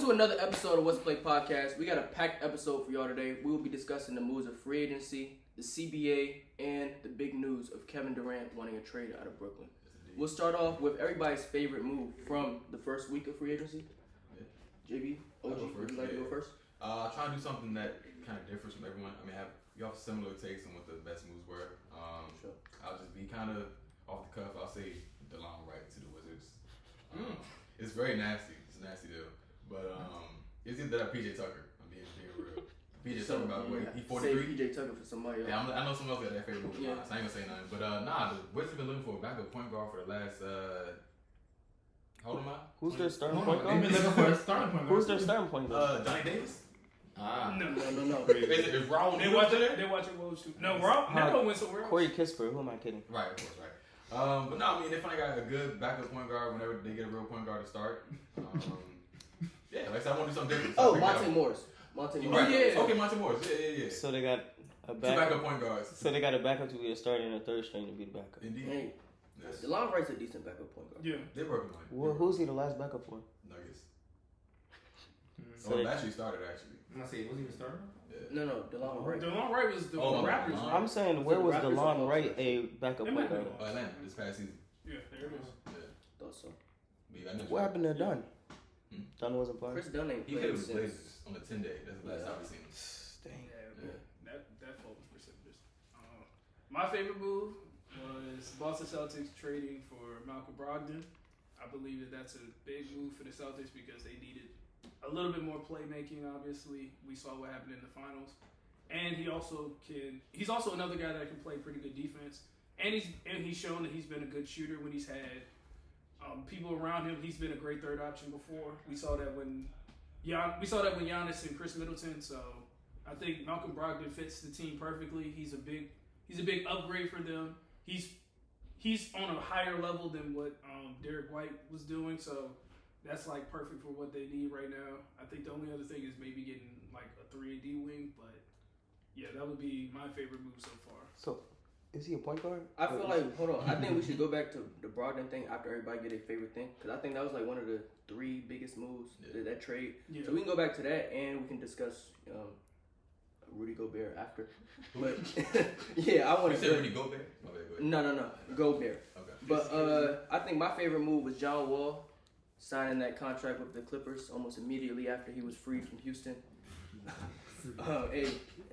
to another episode of What's Play Podcast. We got a packed episode for y'all today. We will be discussing the moves of free agency, the CBA, and the big news of Kevin Durant wanting a trade out of Brooklyn. We'll start off with everybody's favorite move from the first week of free agency. Yeah. JB, OG, would you like to go first? Trying to do something that kind of differs from everyone. I mean, you have similar takes on what the best moves were. Sure. I'll just be kind of off the cuff. I'll say DeLon Wright to the Wizards. It's very nasty. It's a nasty deal. But it's either that or PJ Tucker. I'm being real. PJ Tucker, by the way, he's 43. Say PJ Tucker for somebody else. Yeah, I know someone else got that favorite move. Yeah. So I ain't gonna say nothing. But the Wizards been looking for a backup point guard for the last. How old am I? Who's their starting point guard? They've been looking for a starting point guard. Who's their starting point guard? Johnny Davis. No. Is Raul? They watching Wolves too. No, Raul never went somewhere else. Corey Kispert. Who am I kidding? Right, of course, right. But no, I mean, they finally got a good backup point guard whenever they get a real point guard to start. Yeah, like I said, I want to do something different. Oh, Monte Morris. Right. Yeah. Okay, Monte Morris. Yeah. So they got a Two backup point guards. So they got a backup to be a starter and a third string to be the backup. Indeed. Hey, Yes. DeLon Wright's a decent backup point guard. Yeah. They're working on it. Well, who's he the last backup for? Nuggets. So they- actually started, actually. I'm gonna say, was he even starting? Yeah. No, DeLon Wright. DeLon Wright was the Raptors. DeLon. I'm saying, where was Raptors DeLon almost Wright a backup They point might guard? be. Atlanta this past season. Yeah, there it is. Yeah. Thought so. But yeah, I know What happened to Dunn? Hmm? Dunn wasn't playing. Chris Dunn ain't He played played with the since. Blazers on the 10-day. That's the last time we seen him. Dang. Yeah, that fault was precipitous. My favorite move was Boston Celtics trading for Malcolm Brogdon. I believe that's a big move for the Celtics because they needed a little bit more playmaking. Obviously, we saw what happened in the finals, and he's also another guy that can play pretty good defense. And he's shown that he's been a good shooter when he's had people around him. He's been a great third option before. We saw that when Giannis and Chris Middleton. So I think Malcolm Brogdon fits the team perfectly. He's a big upgrade for them. He's on a higher level than what Derek White was doing. So that's like perfect for what they need right now. I think the only other thing is maybe getting like a 3-and-D wing, but yeah, that would be my favorite move so far. So, is he a point guard? I feel like, hold on, I think we should go back to the Brogdon thing after everybody get their favorite thing. Because I think that was like one of the 3 biggest moves, that trade. Yeah. So we can go back to that and we can discuss Rudy Gobert after. But yeah, I want You to said Rudy Gobert? Okay, go ahead. No, Gobert. Okay. But I think my favorite move was John Wall signing that contract with the Clippers almost immediately after he was freed from Houston.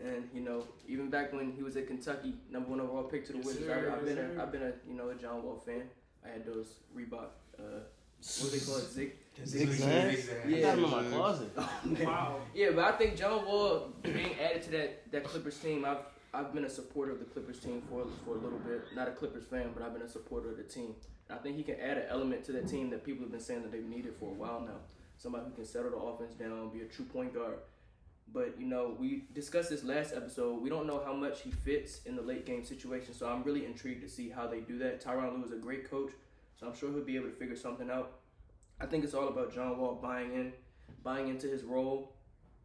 And even back when he was at Kentucky, number 1 overall pick to the Wizards, I've been a John Wall fan. I had those Reebok, what do they call it, Zigzags? Yeah. I got him in my closet. Wow. Yeah, but I think John Wall being added to that Clippers team, I've been a supporter of the Clippers team for a little bit. Not a Clippers fan, but I've been a supporter of the team. And I think he can add an element to that team that people have been saying that they've needed for a while now. Somebody who can settle the offense down, be a true point guard. But, we discussed this last episode. We don't know how much he fits in the late game situation, so I'm really intrigued to see how they do that. Tyronn Lue is a great coach, so I'm sure he'll be able to figure something out. I think it's all about John Wall buying into his role,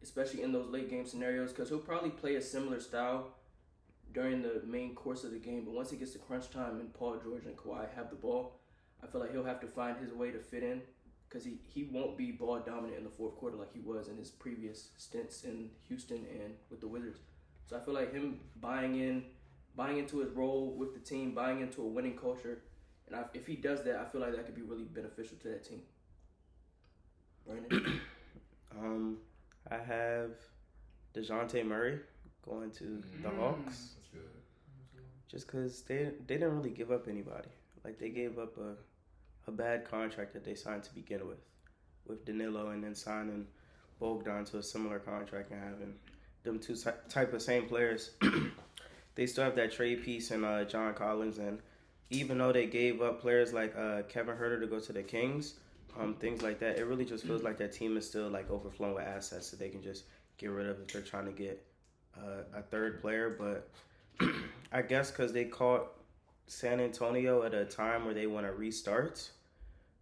especially in those late game scenarios, because he'll probably play a similar style during the main course of the game. But once it gets to crunch time and Paul George and Kawhi have the ball, I feel like he'll have to find his way to fit in, because he won't be ball dominant in the fourth quarter like he was in his previous stints in Houston and with the Wizards. So I feel like him buying into his role with the team, buying into a winning culture, and if he does that, I feel like that could be really beneficial to that team. Brandon? I have Dejounte Murray going to the Hawks. That's good. Just because they didn't really give up anybody. Like, they gave up a bad contract that they signed to begin with Danilo, and then signing Bogdan to a similar contract and having them two type of same players. They still have that trade piece in John Collins, and even though they gave up players like Kevin Huerter to go to the Kings, things like that, it really just feels like that team is still like overflowing with assets that they can just get rid of if they're trying to get a third player. But I guess because they caught San Antonio at a time where they want to restart,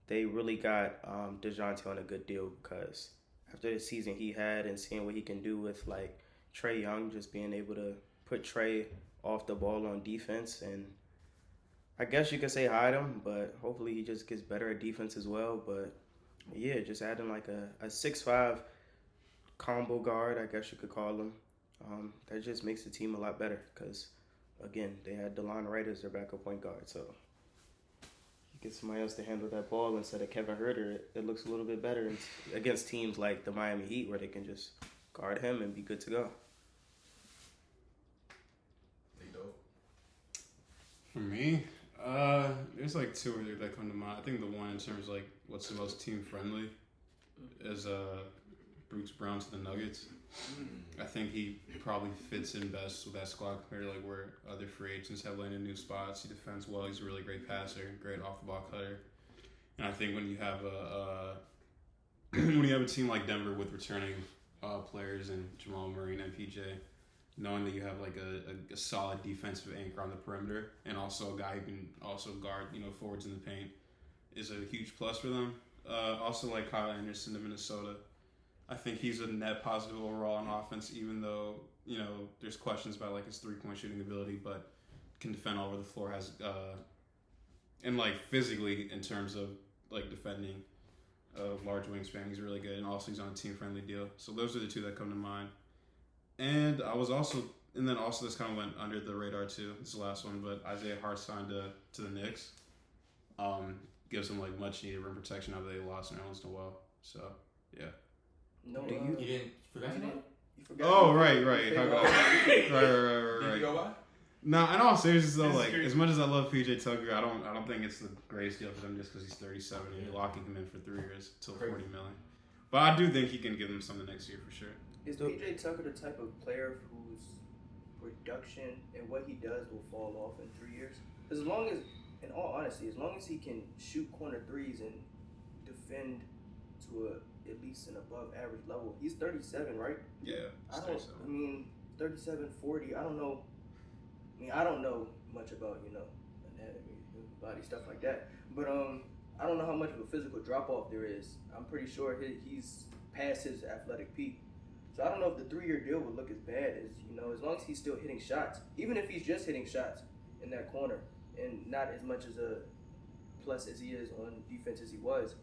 they really got Dejounte on a good deal, because after the season he had and seeing what he can do with like Trae Young, just being able to put Trae off the ball on defense, and I guess you could say hide him, but hopefully he just gets better at defense as well. But Yeah, just adding like a 6'5" combo guard, I guess you could call him. That just makes the team a lot better because, again, they had DeLon Wright as their backup point guard. So you get somebody else to handle that ball instead of Kevin Huerter. It looks a little bit better against teams like the Miami Heat where they can just guard him and be good to go. For me, there's like two or three that come to mind. I think the one in terms of like what's the most team friendly is Bruce Brown to the Nuggets. I think he probably fits in best with that squad compared to like where other free agents have landed new spots. He defends well. He's a really great passer, great off the ball cutter. And I think when you have a team like Denver with returning players and Jamal Murray and MPJ, knowing that you have like a solid defensive anchor on the perimeter and also a guy who can also guard, forwards in the paint is a huge plus for them. Also like Kyle Anderson to Minnesota. I think he's a net positive overall on offense, even though, there's questions about like his 3-point shooting ability, but can defend all over the floor, has and like physically in terms of like defending a large wingspan, he's really good, and also he's on a team friendly deal. So those are the two that come to mind. And then also this kind of went under the radar too. This is the last one, but Isaiah Hartenstein to the Knicks gives them like much needed rim protection after they lost Nerlens Noel. So yeah. No, Do you? You didn't forget about it? You forgot. Oh right. Did Right. you go by? No, in all seriousness though, like as much as I love PJ Tucker, I don't think it's the greatest deal for them just because he's 37 and you're locking him in for 3 years till $40 million. But I do think he can give them something next year for sure. Is PJ Tucker the type of player whose production and what he does will fall off in 3 years? Because in all honesty, as long as he can shoot corner threes and defend to at least an above average level, he's 37, right? Yeah, I 37, 40. I don't know. I don't know much about anatomy, body stuff like that. But I don't know how much of a physical drop off there is. I'm pretty sure he's past his athletic peak. So I don't know if the 3-year deal would look as bad as long as he's still hitting shots, even if he's just hitting shots in that corner and not as much as a plus as he is on defense as he was.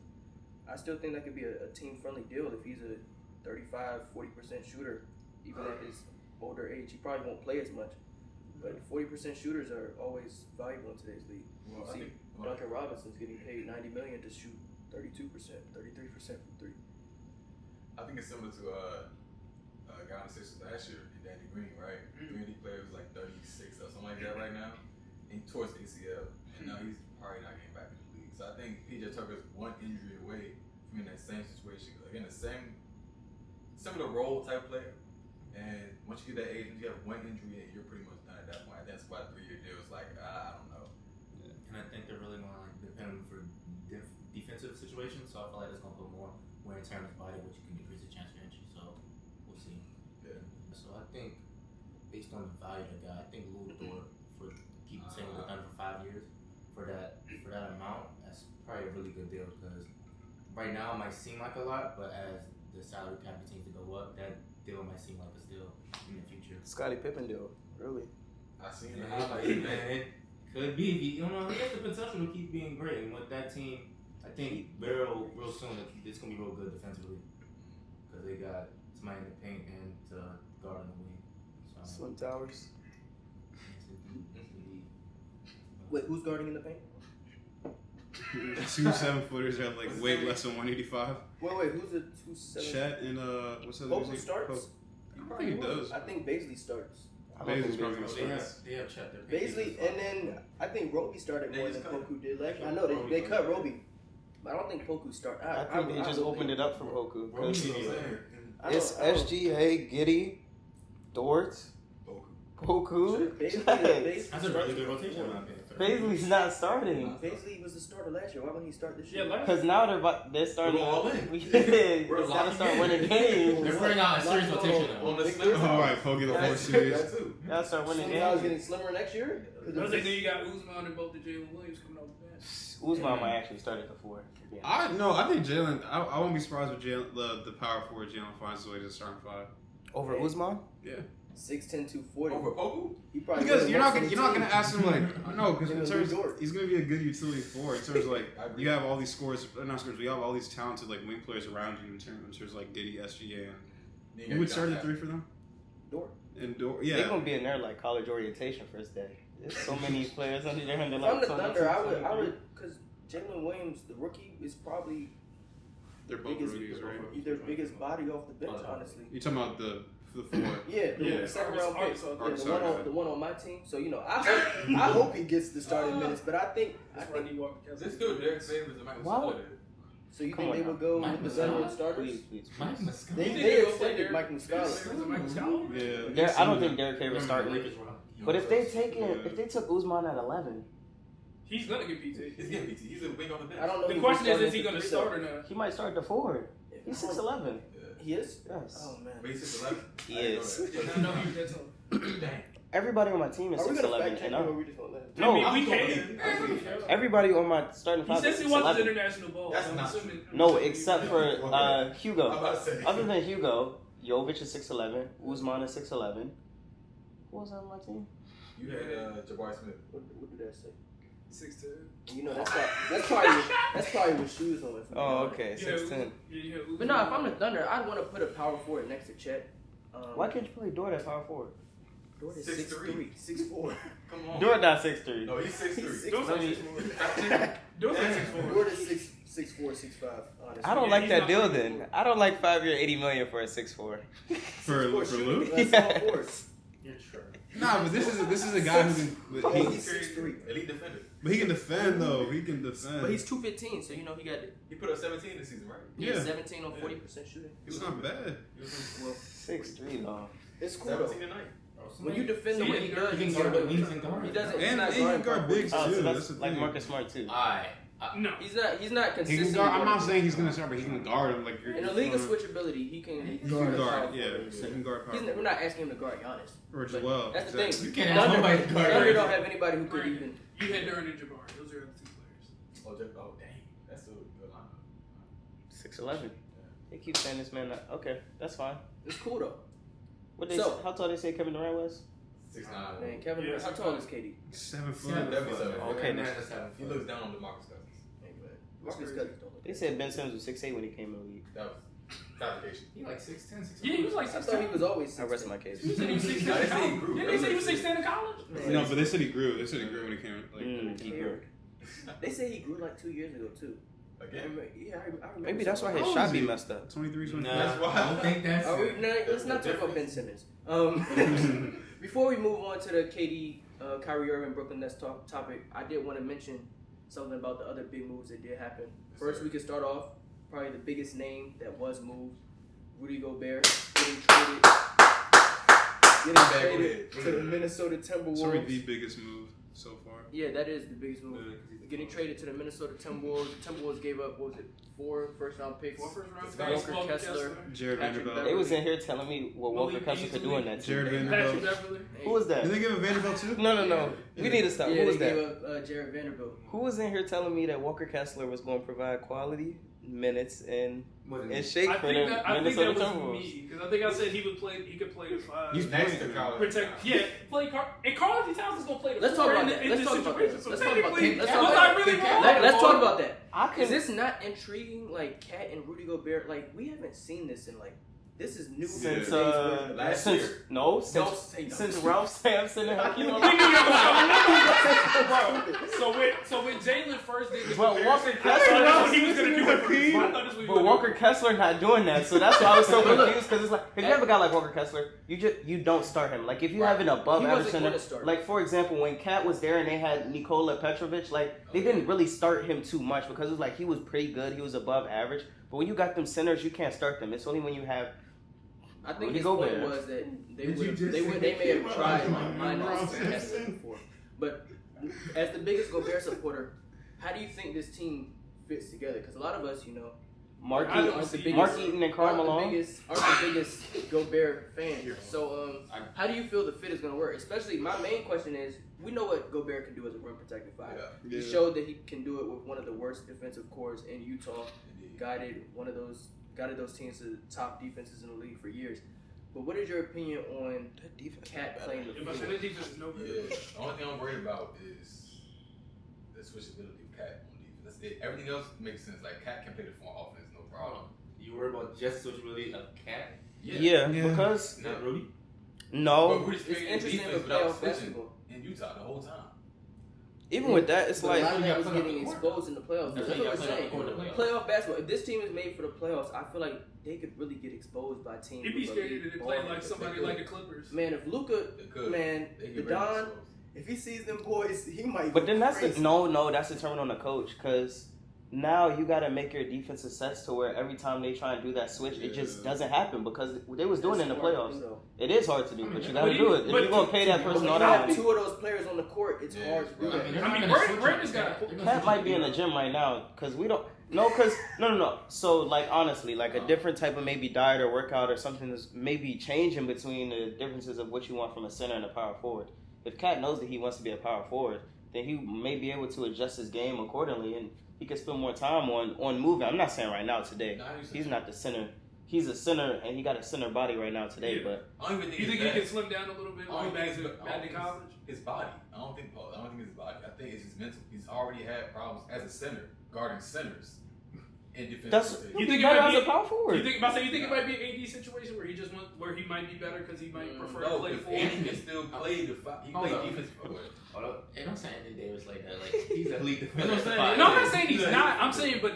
I still think that could be a team friendly deal if he's a 35-40% shooter, even at his older age. He probably won't play as much, but 40% shooters are always valuable in today's league. Well, You see, Duncan Robinson's getting paid $90 million to shoot 32%, 33% from three. I think it's similar to a guy on the Sixers last year, Danny Green, right? Green player was like 36 or something like that right now, and he tore his ACL, and now he's probably not getting back in the league. So I think PJ Tucker's one injury away from being in that same situation. Again, similar role type player, and once you get that age, you have one injury, and you're pretty much done at that point. That's why a 3-year deal is like, I don't know. And I think they're really going to depend on for defensive situations, so I feel like it's going to put more wear and tear on his body, which can decrease the chance for injury. So we'll see. Yeah. So I think, based on the value of the guy, I think Lou Dort for keeping staying with them for 5 years for that amount, that's probably a really good deal because right now it might seem like a lot, but as the salary cap continues to go up, that deal might seem like a steal in the future. Scottie Pippen deal, really. I seen the Yeah, highlights, man, it could be. He has the potential to keep being great, and with that team, I think real soon that it's gonna be real good defensively because they got somebody in the paint and guard in the wing. So, Slim Towers. yes, indeed. Wait, who's guarding in the paint? 2 7-footers have like weight less than 185. Wait, who's 7? Chet and what's the other Poku name? starts? I think he does. I think Baisley starts. I don't Baisley's think probably Baisley gonna starts. They have Chet there. Baisley, and then I think Roby started They more just than cut Poku did last year. I him. know they cut Roby, but I don't think Poku started. I think they just opened it up for Poku. Roby 'cause needs It's SGA, Giddy, Dort, Poku. Baisley That's a really good rotation, in my opinion. Baisley's not starting. Baisley was the starter last year. Why wouldn't he start this year? Yeah, last Because now they're starting. We're all in. They We're gotta locking start in. winning games. They're putting out a serious rotation On now. the slim All right, Pokey the 4 That series. too. Gotta start winning Slim Towers games. getting slimmer next year. I think then you got Uzman and both the Jalen Williams coming off the bench. Uzman might actually start at the 4. I think Jalen. I won't be surprised if the power forward Jalen finds his way to the starting 5. Over Uzman? Yeah. 6'10", 240. Over Poku? He probably Because would've you're not won gonna ask him like no, because in Give him terms Lou Dort. he's gonna be a good utility forward. In terms of like I agree. you have all these scores, not scores. We have all these talented like wing players around you in terms of like Diddy, SGA, and who would start at 3 for them? Dort. And They're yeah, gonna be in there like college orientation first day. There's so many players under there, and they're If like I'm the 22, Thunder, I 23. would, because Jalen Williams, the rookie, is probably they're both biggest, rookies, right? their biggest body off the bench, honestly. You're talking about the 4. Yeah, the second round pick. Arkansas. Yeah, the one on my team. So I hope he gets the starting minutes, but I think This dude, Derek Favors and Michael Wow. Scott. so. You Come think on they now. would go Mike with the veteran Muscala? starters? Please. Mike Muscala. They You think they'll play extended Derek- Mike Muscala. Yeah, I don't think Derrick Favors start. Lakers were- But if they took Usman at 11, He's gonna get PT. He's getting PT. He's a wing on the bench. I don't know. The who question starting is he at the gonna three, start though. or not? he might start the 4. He's 6'11". Yeah. He is. Yes. Oh man. But he's 6'11". He I didn't know is. that. I know he was that tall. Dang. Everybody on my team is Are we gonna 6'11", fact check and him or up. we just gonna let him? No, I mean, we can. everybody on my starting He five says is he wants 6'11". international ball. That's so I'm not assuming- No, except for I'm Hugo. about to say. Other than Hugo, Jovic is 6'11", Usman is 6'11". Who was on my team? You had Jabari Smith. What did that say? 6'10". You know that's probably with shoes on. Oh, okay, Yeah, 6'10". yeah, But no, if I'm the Thunder, I'd want to put a power forward next to Chet. Why can't you play Dort at power forward? Dort is 6'3". 6'4". Come on. Dort not 6'3". No, he's 6'3". Don't say 6'4". Don't say 6'4". Dort is 6'4", 6'5". Honestly. I don't Yeah, like he's that not deal really then. cool. I don't like 5 year $80 million for a 6'4". for Lou. Small forward. You're sure. Nah, but this is a guy who can. But He's 6'3". Elite defender. he can defend though. He can defend. But he's 215, so you know he got He put up 17 this season, right? Yeah. 17 on 40% shooting. It's not bad. Well, 6'3" though. it's cool though. 17 tonight. When you defend the way he does, He he can guard the wings doesn't. and guard. He doesn't. And he's not he can guarding guard power bigs forward. Oh, so too. that's That's the like thing. Marcus Smart too. Alright. No. He's not He consistent. can guard. I'm not saying he's gonna start, but he can guard him. Like you're In the league of switchability, he can He guard. can a guard. power Yeah, forward. he can guard. He's, we're not asking him to guard Giannis. Or But Joel. that's the Exactly. You can't ask nobody to guard. Thunder don't have anybody who could Brandon, even. You had Durant and Jabari. Those are the two players. Oh, dang. That's still a good lineup. 6'11". They keep saying this man. Okay, that's fine. It's cool though. What they? So- How tall they say Kevin Durant was? 6'9". Man, Kevin, Yeah, how tall is KD? 7 foot. Yeah, Definitely 7. Okay, then. He looks down on DeMarcus Cousins. Marcus Cousins don't look. They said Ben Simmons was 6'8" when he came in the league. That was fabrication. He like 6'10", 6'11". Yeah, he was like I thought he 6'10". was always. I rest 6'10". my case. You said he was 6'10" Nah, they in say he college. grew. Didn't they say he was 6'10" in college? No, but they said he grew. They said he grew when he came. Like, He grew. They say he grew like 2 years ago too. I Again. remember, yeah, I remember. Maybe that's why his How shot old be is he? messed up. 23, 24. Nah, That's why. I don't think that's No, let's not talk about Ben Simmons. Before we move on to the KD, Kyrie Irving, Brooklyn Nets topic, I did want to mention something about the other big moves that did happen. First, we could start off probably the biggest name that was moved, Rudy Gobert, getting traded to the Minnesota It's already the Timberwolves. biggest move so far. Yeah, that is the biggest move. Getting traded to the Minnesota Timberwolves. The Timberwolves gave up, what was it, 4 first-round picks? 4 first round Walker picks. Kessler. Jared Patrick Vanderbilt. They was in here telling me what Walker Malik Kessler could do in that Jared team. Patrick Vanderbilt. Beverly. Who was that? Did they give him Vanderbilt too? No. We need to stop. Yeah, Who was they that? gave up Jared Vanderbilt. Who was in here telling me that Walker Kessler was going to provide quality minutes and shake I for think the that was Minnesota Timberwolves? me because I think I said he could play the 5. He's next to college. Protect, yeah, play and Carl Anthony Towns is gonna play the Let's 4 talk about in that. in Let's this talk about situation. that. So Let's talk about technically, that. Let's was talk I about really that. wrong? Let's talk about that. I Is could. this not intriguing? Like Cat and Rudy Gobert, like we haven't seen this in like this is new Since for today's world. Last since year. no Don't since say no. since Ralph Sampson and Hakeem We knew Olajuwon. that was so when Jalen first did the But comparison, Walker I didn't know Kessler, what he was gonna do it for me. I thought this was but Walker Kessler not doing that, so that's why I was so But look, confused. Because it's like if you have a guy like Walker Kessler, you don't start him. Like if you have an above He average wasn't center, gonna start. like for example when Cat was there and they had Nikola Petrovic, like they didn't really start him too much because it was like he was pretty good, he was above average. But when you got them centers, you can't start them. It's only when you have. I think Rudy his point Gobert. was that they Did you would just they say may have Hakeem tried Olajuwon? like Minus Ralph and Kessler Sampson? before. But as the biggest Gobert supporter, how do you think this team fits together? Because a lot of us, Mark I don't Eaton, see Mark this. Eaton and Karl aren't Malone. the biggest Gobert fans. So how do you feel the fit is going to work? Especially my main question is, we know what Gobert can do as a rim protected five. Yeah. He showed that he can do it with one of the worst defensive cores in Utah. Guided those teams to the top defenses in the league for years. But what is your opinion on That defense Cat not playing bad. the If I say four? the defense is no good. Yeah. The only thing I'm worried about is the switchability of Cat on defense. That's it. Everything else makes sense. Like Cat can play the four offense, no problem. You worry about just switchability of Cat, Yeah, because not Rudy. no, But Rudy's It's playing interesting defense with without playoff switching basketball. in Utah the whole time. even with that, it's But a lot like of that was put up getting the court. exposed in the playoffs. That's That's what what you we're gotta saying. put up the court in the Playoff basketball. If this team is made for the playoffs, I feel like they could really get exposed by teams. It'd be with scary elite to play ball like handlers. somebody like the Clippers. Man, if Luka, They could. man, They the get very Don, exposed. if he sees them boys, he might. But then go that's crazy. that's determined on the coach because now you got to make your defensive sets to where every time they try and do that switch, it just Yeah. doesn't happen because they was doing it in the That's hard to playoffs. do, though. It is hard to do, but you got to But do he- it. If but you're gonna pay that But person when all you have that. two of those players on the court, it's Yeah, hard to do right. that. they're I not mean, gonna Brand- switch Brandon's it. got- They're gonna Cat switch might it. be in the gym right now because we don't. No, because no. So like honestly, like a different type of maybe diet or workout or something is maybe changing between the differences of what you want from a center and a power forward. If Cat knows that he wants to be a power forward, then he may be able to adjust his game accordingly and he can spend more time on moving. I'm not saying right now today. Nah, you said He's that. not the center. He's a center and he got a center body right now today. Yeah. But I don't even think You it's think he bad. can slim down a little bit I when don't he think back it's to ba- I back don't to think college? His body. I don't think it's his body. I think it's his mental. He's already had problems as a center, guarding centers in defense. that's rotation. you You think think it better might as a be- power forward. You think it might be an AD situation where he might be better because he might prefer to No, play because four? Andy can still play the five. He Hold play up. defense. Hold up. And I'm saying Anthony Davis like that. Like he's a elite defender. That's what I'm saying. No, I'm not saying he's not. I'm saying, but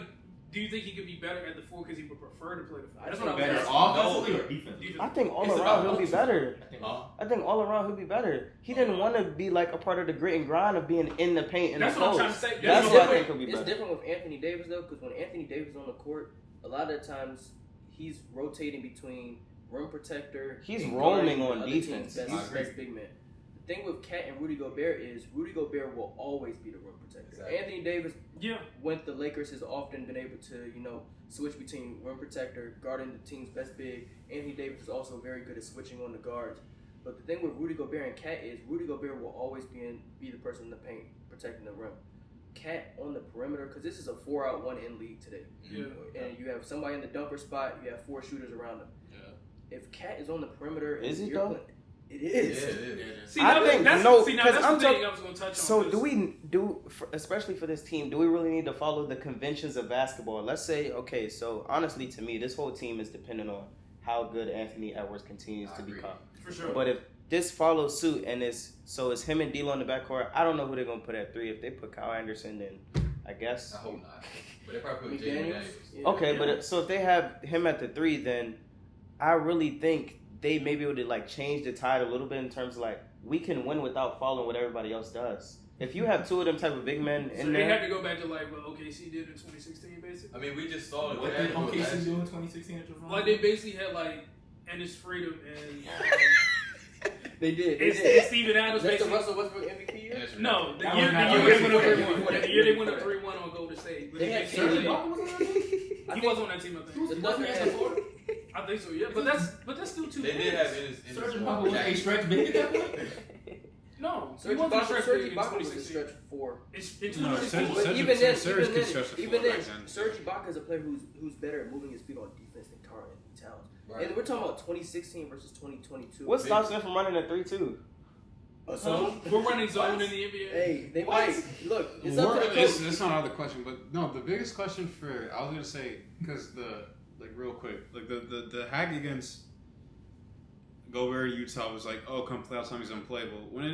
do you think he could be better at the four because he would prefer to play the five? That's what I was Better asking. offensively or defensively? I think all It's around about he'll be motion. better. I think Huh? I think all around he'll be better. He didn't want to be like a part of the grit and grind of being in the paint and That's the what I'm post. trying to say. That's It's why I different- think he'll be It's better. different with Anthony Davis though, because when Anthony Davis is on the court, a lot of the times he's rotating between rim protector. He's and roaming guarding on the other team's defense. Best, I agree. best big man. The thing with Cat and Rudy Gobert is Rudy Gobert will always be the rim protector. Exactly. Anthony Davis, Yeah. with the Lakers, has often been able to switch between rim protector, guarding the team's best big. Anthony Davis is also very good at switching on the guards. But the thing with Rudy Gobert and Cat is Rudy Gobert will always be the person in the paint protecting the rim. Cat on the perimeter, because this is a 4-out-1-in league today. Yeah. And you have somebody in the dunker spot, you have 4 shooters around him. Yeah. If Cat is on the perimeter, Is he you're though? playing- It Yeah, is. it is. See, I now think that's, no, see, now 'cause that's I'm the thing I was going to touch on. So 'cause- do we especially for this team, do we really need to follow the conventions of basketball? Let's say, okay, so honestly to me, this whole team is dependent on how good Anthony Edwards continues I to agree. become. For sure. But if this follows suit and it's him and D'Lo in the backcourt, I don't know who they're gonna put at 3. If they put Kyle Anderson, then I guess. I hope not. But they probably put McDaniels? Jalen Daniels. Yeah. Okay, Yeah. but so if they have him at the 3, then I really think they may be able to like change the tide a little bit in terms of like we can win without following what everybody else does. If you have 2 of them type of big men So in they had there, to go back to like what OKC did in 2016, basically. I mean, we just saw it. What did OKC do in 2016 at your Like they basically had like Ennis Freedom and They did. They and did. Steven Adams. That's the Basically, Russell Westbrook MVP year? no, the That year was not they went up OKC. 3-1. Yeah, the year they went up 3-1 on Golden State. But They they had basically- Serge Ibaka was on that team? he was on that team, I think. The Thunder had I think so, yeah. But that's still 2 They did wins. have Ennis Serge Ibaka was a stretch big at that point? No, he Serge wasn't Ibaka, stretch Serge big in Ibaka was a 2016. stretch 4. It's in No, 2016. Serge- But Serge- even then, Serge could stretch the even floor then, back then. Serge Ibaka is a player who's better at moving his feet on defense than Karl Anthony Towns. Right. And we're talking about 2016 versus 2022. what stops them from running a 3-2? We're running zone in the NBA. Hey, they What? might. Look, it's up to the It's, coach. it's not out of the question, but no, the biggest question for I was gonna say because real quick, like the hack against Gobert in Utah was like, oh, come playoff time he's unplayable. When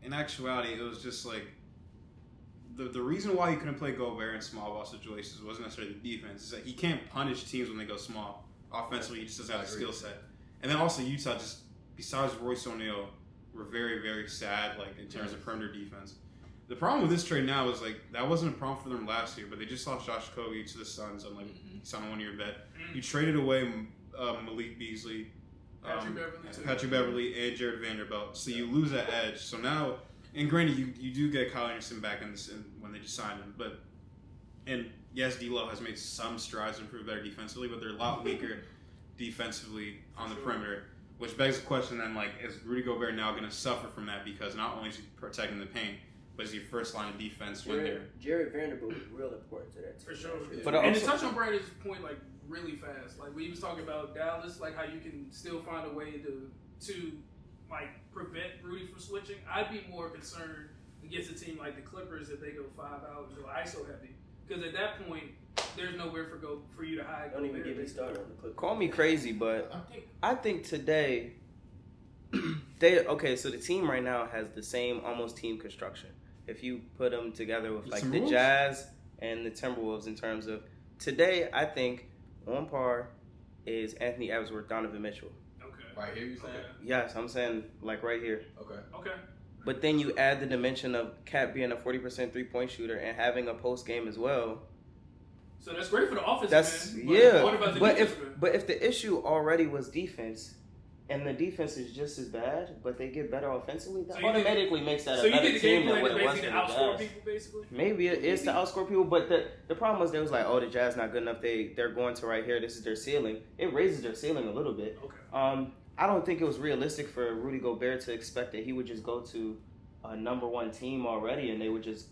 in actuality, it was just like the reason why you couldn't play Gobert in small ball situations wasn't necessarily the defense. It's that he can't punish teams when they go small. Offensively, he just doesn't have the skill set. And then also Utah, just besides Royce O'Neal, were very, very sad, like in terms of perimeter defense. The problem with this trade now is like that wasn't a problem for them last year, but they just lost Josh Okogie to the Suns on he signed a 1-year bet. You traded away Malik Beasley, Patrick Beverly, and Jared Vanderbilt, so you lose that edge. So now, and granted, you do get Kyle Anderson back when they just signed him, and yes, D'Lo has made some strides to improve better defensively, but they're a lot weaker defensively on the perimeter. Which begs the question then, like, is Rudy Gobert now going to suffer from that because not only is he protecting the paint, but is he first line of defense when they're... Jared Vanderbilt was real important to that team. For sure. last year. But And to also- touch on Brandon's point, like really fast. Like we was talking about Dallas, like how you can still find a way to like prevent Rudy from switching. I'd be more concerned against a team like the Clippers if they go 5 out and go ISO heavy, because at that point there's nowhere for you to hide. Don't even get me started on the Clippers. Call me crazy, but I think today so the team right now has the same almost team construction. If you put them together with like the Jazz and the Timberwolves in terms of today, I think on par is Anthony Edwards, Donovan Mitchell. Okay. Right here, you saying? Yes, I'm saying like right here. Okay. But then you add the dimension of Cat being a 40% 3-point shooter and having a post game as well. So that's great for the offense. That's man. yeah. What about the but defense, man? if the issue already was defense, and the defense is just as bad, but they get better offensively, that automatically makes that a better team than what it was for the outscore Jazz. People, basically? Maybe it is to outscore people, but the problem was they was like, oh, the Jazz not good enough. They're going to right here. This is their ceiling. It raises their ceiling a little bit. Okay. I don't think it was realistic for Rudy Gobert to expect that he would just go to a number one team already and they would just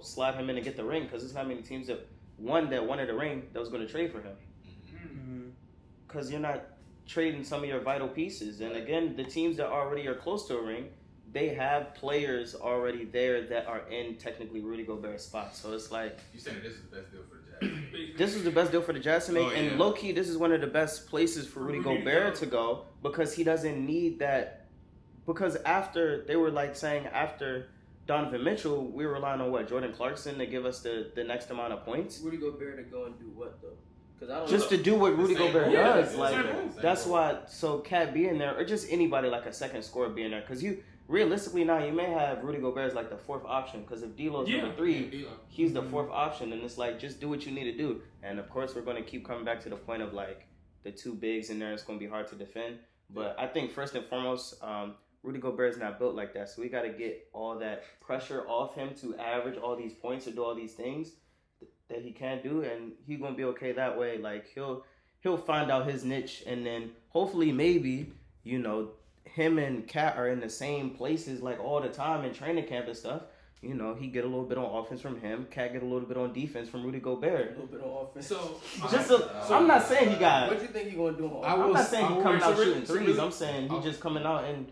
slide him in and get the ring, because there's not many teams that wanted the ring that was going to trade for him. Because you're not trading some of your vital pieces. And again, the teams that already are close to a ring, they have players already there that are in technically Rudy Gobert's spot. So it's like, You saying this is the best deal for the Jazz? this was the best deal for the Jazz to make. And low key, this is one of the best places for Rudy Gobert to go, because he doesn't need that. Because after they were like saying after Donovan Mitchell, we were relying on Jordan Clarkson to give us the next amount of points. Rudy Gobert to go and do what though? Because I don't Just know. to do what Rudy Gobert does, Same like rule. that's why. So Cat being there, or just anybody like a second scorer being there, because you realistically now you may have Rudy Gobert as like the fourth option, because if D'Lo's number 3, he's the fourth option, and it's like just do what you need to do. And of course, we're going to keep coming back to the point of like the two bigs in there. It's going to be hard to defend, but I think first and foremost, Rudy Gobert is not built like that, so we got to get all that pressure off him to average all these points or do all these things that he can't do, and he's gonna be okay that way. Like he'll find out his niche, and then hopefully maybe him and Cat are in the same places like all the time in training camp and stuff. He get a little bit on offense from him. Cat get a little bit on defense from Rudy Gobert. A little bit on offense. So I'm not saying he got. What do you think he gonna do on offense? I'm not saying he coming out shooting threes. really- I'm saying he just coming out and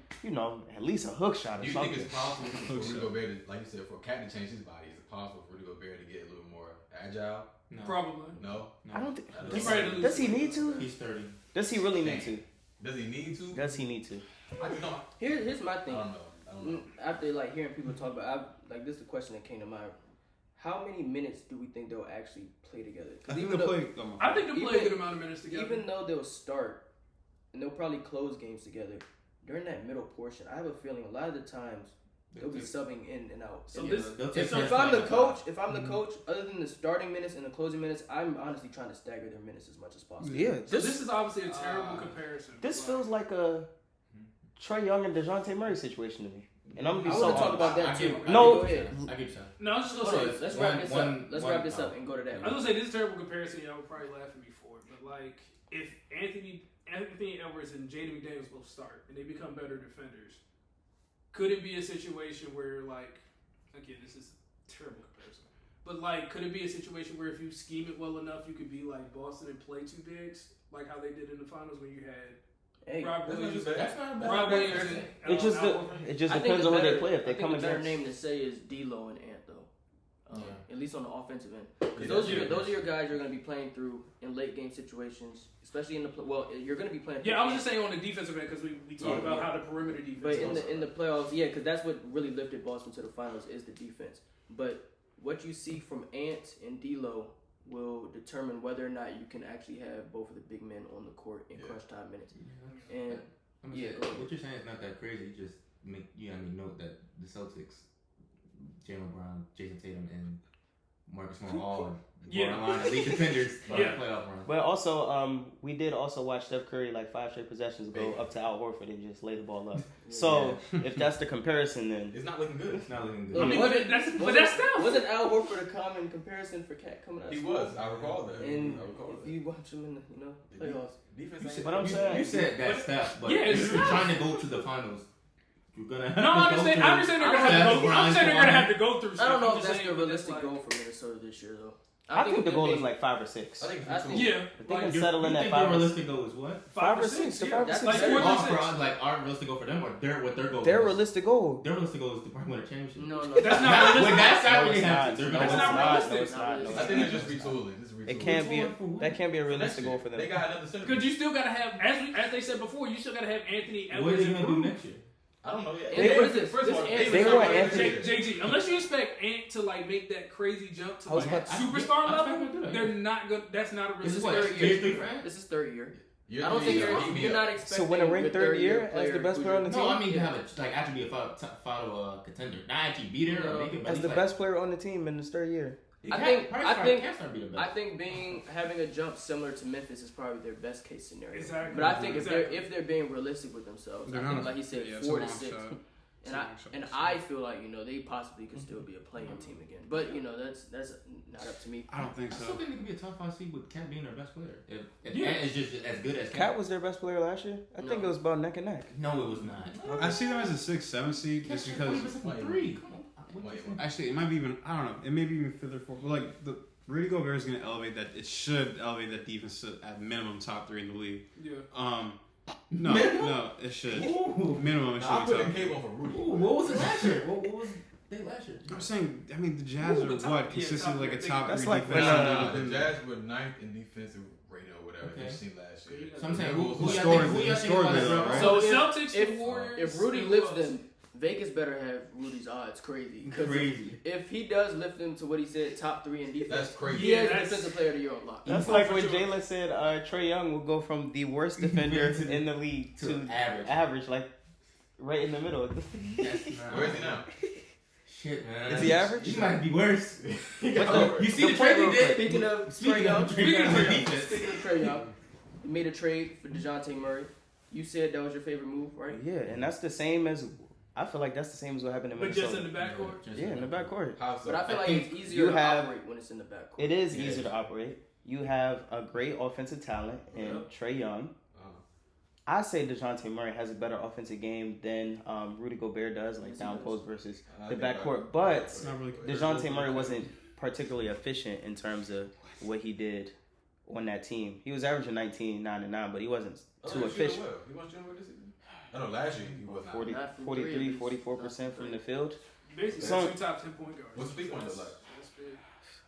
at least a hook shot or You something. think it's possible for Rudy Gobert, like you said, for Cat to change his body? Is it possible for Rudy Gobert to get a little more agile? No. probably. No. I don't think. He's ready to lose. Does he need to? He's 30. Does he really need to? Does he need to? Does he need to? I don't know. Here's my thing. I don't know. After like hearing people talk about, this is the question that came to mind. How many minutes do we think they'll actually play together? I think they'll play. I think they'll play a good amount of minutes together. Even though they'll start and they'll probably close games together, during that middle portion, I have a feeling a lot of the times they'll be subbing in and out. So And this- if I'm the coach, other than the starting minutes and the closing minutes, I'm honestly trying to stagger their minutes as much as possible. Yeah. So this is obviously a terrible comparison. This feels like a Trae Young and Dejounte Murray situation to me. And I'm gonna be I so want to talk honest. about that I too. get- No. Go ahead. I get you. No, I was just Hold gonna on, say. let's wrap this up. one- Let's one- wrap this up and go to that. I was gonna say this is a terrible comparison. Y'all would probably laugh at me for it, but like if Anthony Edwards and Jaden McDaniels both start and they become better defenders, could it be a situation where like again this is a terrible comparison, but like could it be a situation where if you scheme it well enough, you could be like Boston and play two bigs like how they did in the finals when you had Rob Williams. That's not a bad Rob Williams comparison. and It just Al Horford. it just I think depends the on who they better- play. If they I think come the better against name to say is D'Lo and Ant though. Yeah. At least on the offensive end, because those are your guys you're going to be playing through in late game situations, especially in the you're going to be playing. Yeah, I was just saying on the defensive end because we talked about how the perimeter defense. But also- in the playoffs, yeah, because that's what really lifted Boston to the finals is the defense. But what you see from Ant and D'Lo will determine whether or not you can actually have both of the big men on the court in crunch time minutes. And What you're saying is not that crazy. You just make note that the Celtics, Jaylen Brown, Jason Tatum, and Marcus Smart all borderline elite defenders by the playoff run. But also, we did also watch Steph Curry like 5 straight possessions go up to Al Horford and just lay the ball up. So if that's the comparison, then It's not looking good. It's not looking good. I mean, but that's tough. Wasn't Al Horford a common comparison for Cat coming out? He of was. school? I recall that. And I recall if that. you watch him in the playoffs, Defense. But I'm saying You said that Steph, but Yeah, if it's you're Steph. trying to go to the finals, you're gonna have No, I to go understand. through They're gonna have to go. I'm saying they're gonna have to go through. I stuff. don't know I'm if just that's saying the that realistic like- goal for Minnesota this year though. I think the if goal they're is like 5 or 6. I think I it's think- Yeah. If they Like, can You settle in think at their 5 or 6. realistic goal is what? 5 or 6. Yeah. 5 or That's 6. like better. 4 to All 6. for like aren't realistic goal for them, or what their goal Their is. realistic goal. Their realistic goal is to probably win a championship. No, That's not Nah, realistic. when that's not No, what they it's have not. to. They're No, gonna it's win. not. realistic. No, it's not. No, I it's think not. it's just retooling. It's retooling. It can't be. For what? That can't be a For realistic next goal year. for them. They got another center. Because you still gotta have, as they said before, you still gotta have Anthony What are Edwards they and gonna do Brook. next year? I don't know yet. They- First of this all, Anthony- They want Anthony- JG, unless you expect Ant to like make that crazy jump to I was like about to- superstar I expect him to level, do that, they're yeah. not good. That's not a This is realistic. what third year. year 3 for Ant? This is third year. Year I don't think three, you're not expecting. So win a ring your third year player as the best player on the who's team? No, I mean to have a like actually be a final contender, not actually be there or make it. But As he's the like, best player on the team in his third year. he I can't- think- probably I start- think- can't start be the I best. think having a jump similar to Memphis is probably their best case scenario. Exactly. But I think Exactly. if they're being realistic with themselves, They're I not think a- like he said, yeah, it's 4 a to long 6. shot. It's And a I long shot. and I feel like they possibly could still be a playing team again. But that's not up to me. I don't think I so. still think it could be a top 5 seed with Cat being their best player. If Yeah. Ant is just as good as Cat was their best player last year. I think No. it was about neck and neck. No, it was not. I see them as a 6, 7 seed just because. 40% from 3. Come on. What you saying? Actually, it might be even. I don't know. It may be even 5th or 4th. But like the Rudy Gobert is going to elevate that. It should elevate that defense to at minimum top 3 in the league. Yeah. No, it should. Ooh. Minimum, it should I'll be put a top. cable for Rudy. Ooh, what was it last year? What was they last year? I'm saying. I mean, the Jazz Ooh, are the top- what yeah, consistently top like a three. top That's 3 like defense. when, The Jazz were 9th in defensive rating or whatever Okay. they've seen last year. So I'm saying, who y'all Historically, think is about historically, to right? So So the Celtics, if the Warriors, If Rudy and lifts who else? them, Vegas better have Rudy's odds crazy. 'Cause Crazy. If he does lift them to what he said, top 3 in defense, That's crazy. he has that's- defensive player of the year on lock. That's Oh, like for when sure. Jalen said Trae Young will go from the worst defender in the league To to average. like right in the middle. That's not- Where is he now? Shit, man. Is he average? He might be worse. the- You see the the trade point they did? Speaking of Trae Speaking Young, of defense. speaking of Trae Young, you made a trade for Dejounte Murray. You said that was your favorite move, right? Yeah, and that's the same as I feel like that's the same as what happened in but just Minnesota. in the backcourt. Yeah, in the backcourt. How so? But I feel like think it's easier you to have- operate when it's in the backcourt. It is Yeah. easier to operate. You have a great offensive talent in Yeah. Trae Young. I say Dejounte Murray has a better offensive game than Rudy Gobert does, like Yes, he down does. post versus I the get that. backcourt. But It's not really. Dejounte Murray wasn't particularly efficient in terms of what he did on that team. He was averaging 19, 9, and 9, but he wasn't too efficient. He was shooting well this season. I know last year he was not. 40, Not from 43, three, 44% from the field. Basically, So- two top 10 point guards. What's the big one look like? That's big.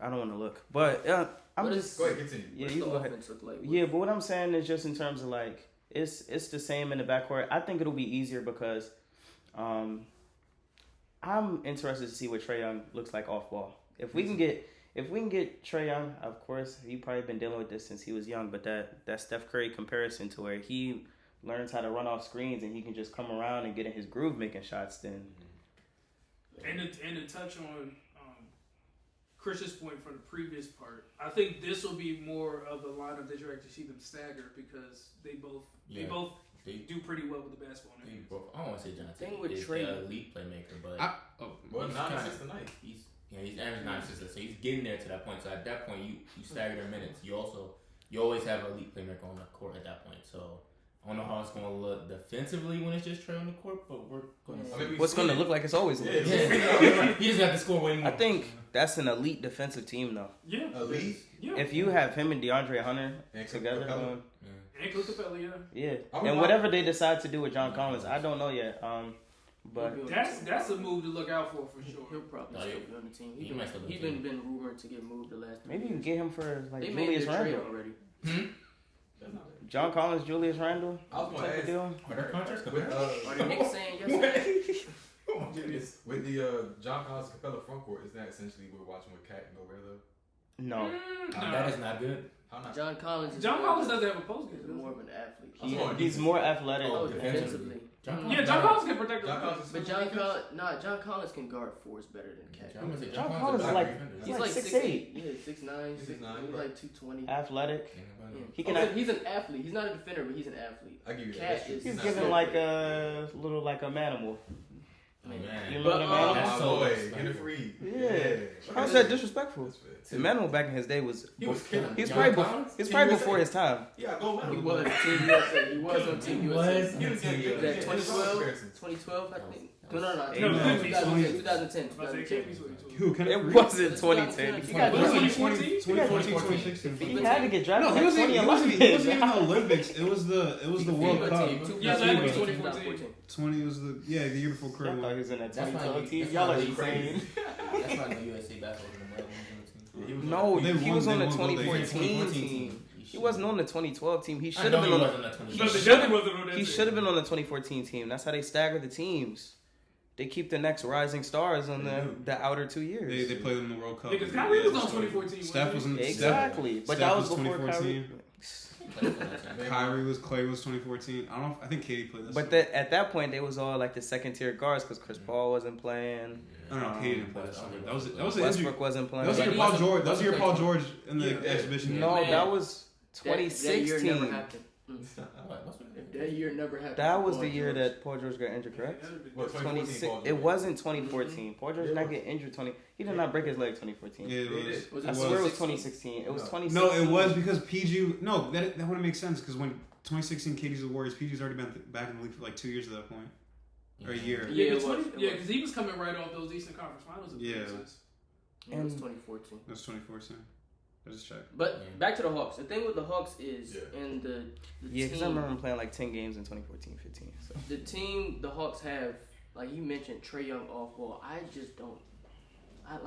I don't want to look. But I'm What just... is- Go ahead, continue. Yeah, What's you the go ahead. offense look like? Yeah, but what I'm saying is just in terms of like it's the same in the backcourt. I think it'll be easier because I'm interested to see what Trae Young looks like off ball. If we can get Trae Young, of course, he's probably been dealing with this since he was young, but that Steph Curry comparison to where he learns how to run off screens and he can just come around and get in his groove making shots, then And to touch on Chris's point from the previous part, I think this will be more of a lineup that you actually see them stagger because they both They do pretty well with the basketball. They both, I don't want to say Johnson. Thing with is Trae- the elite playmaker, but Well, he's 9 kinda- assists tonight. he's averaging 9 assists, so he's getting there to that point. So at that point, you stagger their minutes. You always have an elite playmaker on the court at that point. So I don't know how it's going to look defensively when it's just Trae on the court, but we're going to I mean, we what's going to see look like it's always Yeah. looked. Yeah. He just got to score way more. I think that's an elite defensive team though. Yeah. Elite. Yeah. If you have him and DeAndre Hunter And together, Capella. And Clint Capella, yeah. yeah, I would and like- whatever they decide to do with John Collins, I don't know yet. But That's a move to look out for sure. He'll probably Oh, still yeah. be on the team. He might still be He's on the been rumored to get moved the last 3 maybe you can years. get him for like They made Julius their trade Randle. already. That's not bad. John Collins, Julius Randle I was gonna type of ask- deal. Are their contracts With, Are the Knicks saying yes? with the John Collins Capella front court, is that essentially what we're watching with Cat and Gobert though? No, That is not good. How not? John Collins. John Collins doesn't have a post is game. more of an athlete. he's more athletic. Oh, defensively. defensively. Yeah, John Collins can protect the John rim. Collins is But John Collins can guard fours better than Cat. John Collins is like- He's He's like like 6'8". Yeah, 6'9", 6'9", he's right. like 220. Athletic. Yeah. He can. He's an athlete. He's not a defender, but he's an athlete. I give you that. Cat That's true. is- He's not given so like great. a little like a manimal. Oh, man. You But, remember the Oh, manimal? That's my so boy, disrespectful. get it free. Yeah. How's that disrespectful? That's fair. The Manimal back in his day was. He was killing. He's John probably Collins? he's Team probably USA. before his time. Yeah, go man. He was Team USA. He was on Team He USA. was. He was Yeah, getting That yeah, 2012, comparisons. 2012, I think. No. No, 2010. I say it can't be 2012. Who? Kenneth It Faried? wasn't 2010. You got It was 2014? 2014, 2016. He had to get drafted No, in he wasn't even the 2011. Olympics. It was the World Cup. Yeah, that was 2014. 20 was the year before I Curry thought won. he was in that That's why 2012 team. that's Y'all why are they insane. That's why the USA basketball was the team. No, They he won- was on they the won gold. 2014 team. He wasn't on the 2012 team. He should I have know been he on wasn't the. on the He 2012. No, should they definitely wasn't on that He team. should have been on the 2014 team. That's how they stagger the teams. They keep the next rising stars on the outer 2 years. They played in the World Cup. Because Kyrie was on 2014. Steph was in Exactly, but Steph that was was before 2014. Kyrie. Clay was 2014. I think Katie played this. But at that point, they was all like the second tier guards because Chris Paul wasn't playing. No, Katie didn't play that summer. That was an injury. Westbrook wasn't playing. That was your He Paul wasn't- George. That was your wasn't Paul playing. George in the Yeah. exhibition. No, Man. that was That year 2016. never happened. That year never happened. That was Paul the year George. that Paul George got injured, correct? What, 26. 2014 It wasn't 2014. Paul George did not get injured. He did not break his leg 2014. Yeah, it was. did. Was I it swear it was 2016? 2016. It was No. 2016. No, it was because PG. No, that wouldn't make sense because when 2016 KD's the Warriors, PG's already been back in the league for like 2 years at that point, or a year. Yeah, it Yeah, was. because he was coming right off those Eastern Conference Finals. appearances. Yeah, it was And- 2014. That's 2014. I just checked. But Yeah. back to the Hawks. The thing with the Hawks is Yeah. in the Yeah, because I team, remember him playing like 10 games in 2014-15. So. the team the Hawks have, like you mentioned, Trae Young off ball. I just don't. I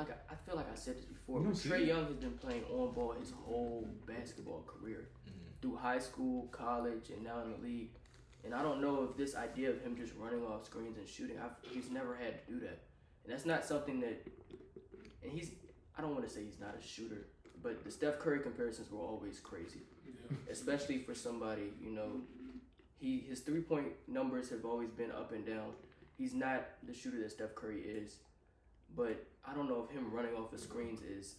feel like I said this before. You But don't see Trae it. Young has been playing on ball his whole basketball career, through high school, college, and now in the league. And I don't know if this idea of him just running off screens and shooting, he's never had to do that. And that's not something that. And I don't want to say he's not a shooter, but the Steph Curry comparisons were always crazy, especially for somebody, his 3-point numbers have always been up and down. He's not the shooter that Steph Curry is, but I don't know if him running off of screens is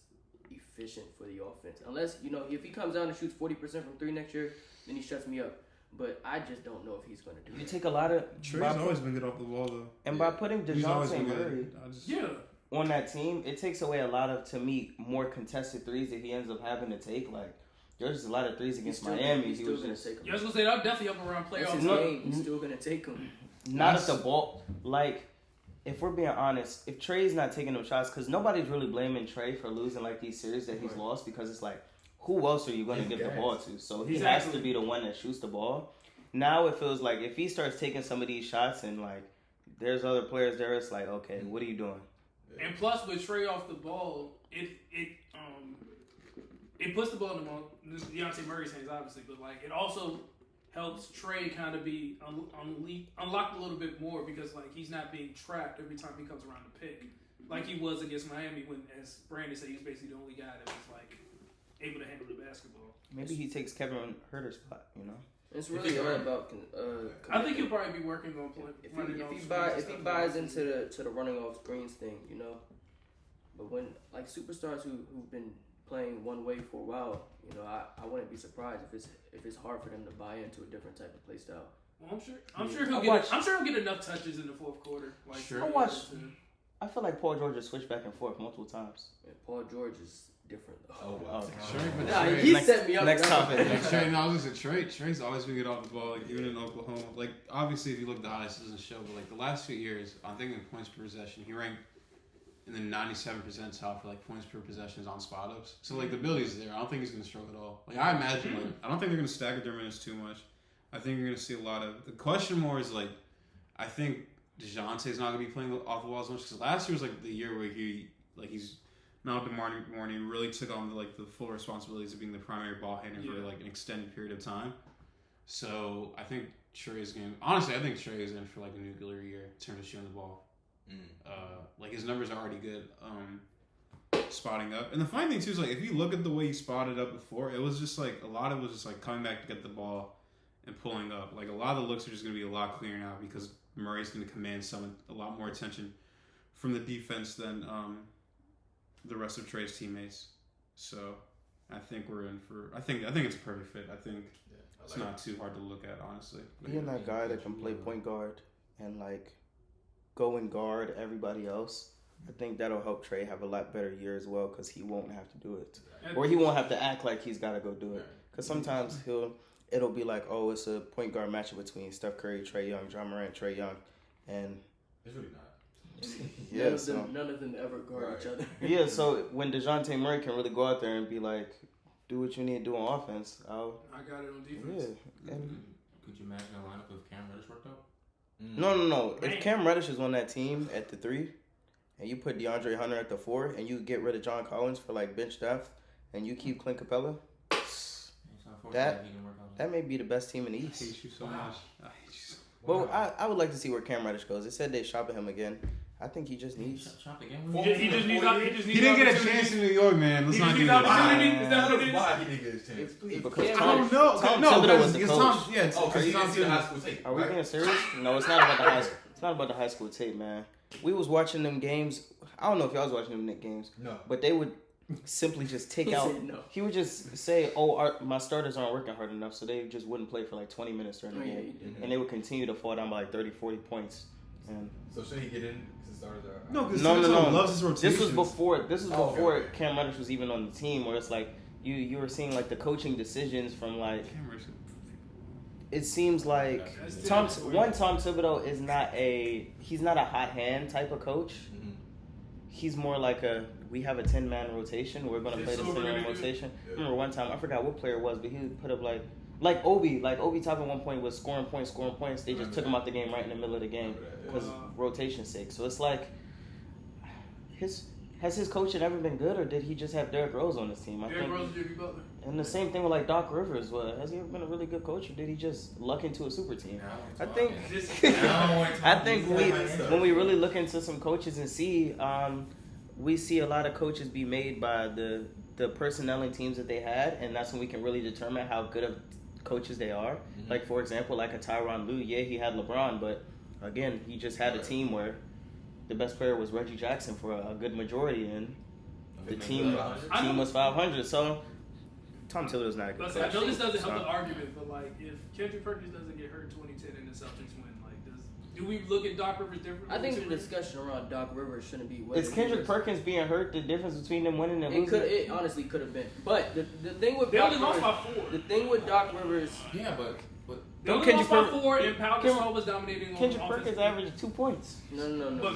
efficient for the offense. Unless, if he comes out and shoots 40% from 3 next year, then he shuts me up. But I just don't know if he's going to do You that. take a lot of. Trey's always been good off the ball though. And by putting He's always Dejounte been Murray good. Yeah. on that team, it takes away a lot of, to me, more contested threes that he ends up having to take. Like, there's just a lot of threes against Miami. He's He still was going to just take them. Yeah, I was gonna say that definitely up around That's playoff his time. game. He's still going to take them. not at the ball. Like, if we're being honest, if Trey's not taking them shots, because nobody's really blaming Trey for losing like these series that he's lost, because it's like, who else are you going to give the ball to? So he has Exactly. to be the one that shoots the ball. Now it feels like if he starts taking some of these shots and like there's other players there, it's like, okay, what are you doing? And plus, with Trey off the ball, it puts the ball in Dejounte Murray's hands, obviously, but like it also helps Trey kind of be unlocked a little bit more because like he's not being trapped every time he comes around the pick, like he was against Miami when, as Brandon said, he was basically the only guy that was like able to handle the basketball. Maybe he takes Kevin Herter's spot, It's really all about. I think he'll probably be working on playing. If he buys into the running off screens thing, But when like superstars who've been playing one way for a while, I wouldn't be surprised if it's hard for them to buy into a different type of play style. Well, I'm sure he'll get enough touches in the fourth quarter. Like Sure. I feel like Paul George has switched back and forth multiple times. And Paul George is different though. Oh, wow. Trey, but Nah, Trey, he Next- set me up. next topic. Trey, no, I was gonna say Trey's always been good off the ball, like even in Oklahoma. Like obviously, if you look at the highlights, it doesn't show, but like the last few years, I'm thinking points per possession, he ranked in the 97th percentile for like points per possessions on spot ups. So like the ability's there. I don't think he's gonna struggle at all. Like I imagine, like I don't think they're gonna stagger their minutes too much. I think you're gonna see a lot of. The question more is like, I think Dejounte's not gonna be playing off the wall as much because last year was like the year where he's not the morning really took on the full responsibilities of being the primary ball handler for like an extended period of time. So I think Trey's game. Honestly, I think Trey is in for like a nuclear year in terms of shooting the ball. Like his numbers are already good. Spotting up, and the funny thing too is like if you look at the way he spotted up before, it was just like a lot of it was just like coming back to get the ball and pulling up. Like a lot of the looks are just gonna be a lot clearer now because Murray's gonna command a lot more attention from the defense than the rest of Trey's teammates. So I think we're in for. I think it's a perfect fit. I think it's not too hard to look at, honestly. Being that guy that can play point guard and like go and guard everybody else, I think that'll help Trey have a lot better year as well because he won't have to do it, or he won't have to act like he's got to go do it. Because sometimes it'll be like, oh, it's a point guard matchup between Steph Curry, Trae Young, John Morant, Trae Young, and It's really not. Yeah, none of them ever guard each other. Yeah, so when Dejounte Murray can really go out there and be like, do what you need to do on offense, I got it on defense. Yeah. And Could you imagine a lineup if Cam Reddish worked out? no. If Cam Reddish is on that team at the 3, and you put DeAndre Hunter at the 4, and you get rid of John Collins for like bench depth, and you keep Clint Capella, that may be the best team in the I East. hate you so much. I hate you so Well, I would like to see where Cam Reddish goes. They said they shop at him again. I think he just needs. Shop again. He just needs. He didn't get a chance in New York, man. Let's not do needs this. opportunity. Is that what it is? Why he didn't get his chance? Because Cam Tom, Reddish- Tom no, Thibodeau was the it's coach. Tom, yeah, Oh, because he Tom didn't see the Thibodeau. high school tape. Are we right? being serious? No, it's not about the high school. It's not about the high school tape, man. We was watching them games. I don't know if y'all was watching them Knicks games, No. but they would simply just take He out. said no. He would just say, "Oh, my starters aren't working hard enough," so they just wouldn't play for like 20 minutes during the Oh, yeah, game, he did. and they would continue to fall down by like 30, 40 points. And So should he get in? His starters are. No, because No. loves his rotations. this was before. This was Oh, before okay. Cam Reddish was even on the team, where it's like you were seeing like the coaching decisions from like. It seems like That's Tom terrible. Thibodeau is not he's not a hot hand type of coach. Mhm. He's more like we have a 10-man rotation. We're gonna play the That's what we're 10-man gonna do. rotation. Yeah. I remember one time I forgot what player it was, but he put up like Obi Toppin at one point was scoring points. They just took him out the game right in the middle of the game because rotation's sake. So it's like has his coaching ever been good, or did he just have Derrick Rose on his team? Derrick Rose and Jimmy Butler. And the same thing with like Doc Rivers. Has he ever been a really good coach, or did he just luck into a super team? I think when we really look into some coaches and see, we see a lot of coaches be made by the personnel and teams that they had, and that's when we can really determine how good of coaches they are. Mhm. Like for example, like a Tyronn Lue, he had LeBron, but again, he just had a team where the best player was Reggie Jackson for a good majority, and the team was 500. So Tom Thibodeau's not a good Let's coach. say, I know this doesn't help So- the argument, but like if Kendrick Perkins doesn't get hurt in 2010 and the Celtics win, like do we look at Doc Rivers differently? I think the discussion around Doc Rivers shouldn't be whether Is he Kendrick was- Perkins being hurt the difference between them winning and losing? It honestly could have been. But the thing with They Doc only lost Rivers, by 4. the thing with Doc Rivers, Yeah, but They only Kendrick lost by Per- 4, and Pau Ken- Gasol was dominating on Kendrick offense. Perkins averaged 2 points. no. But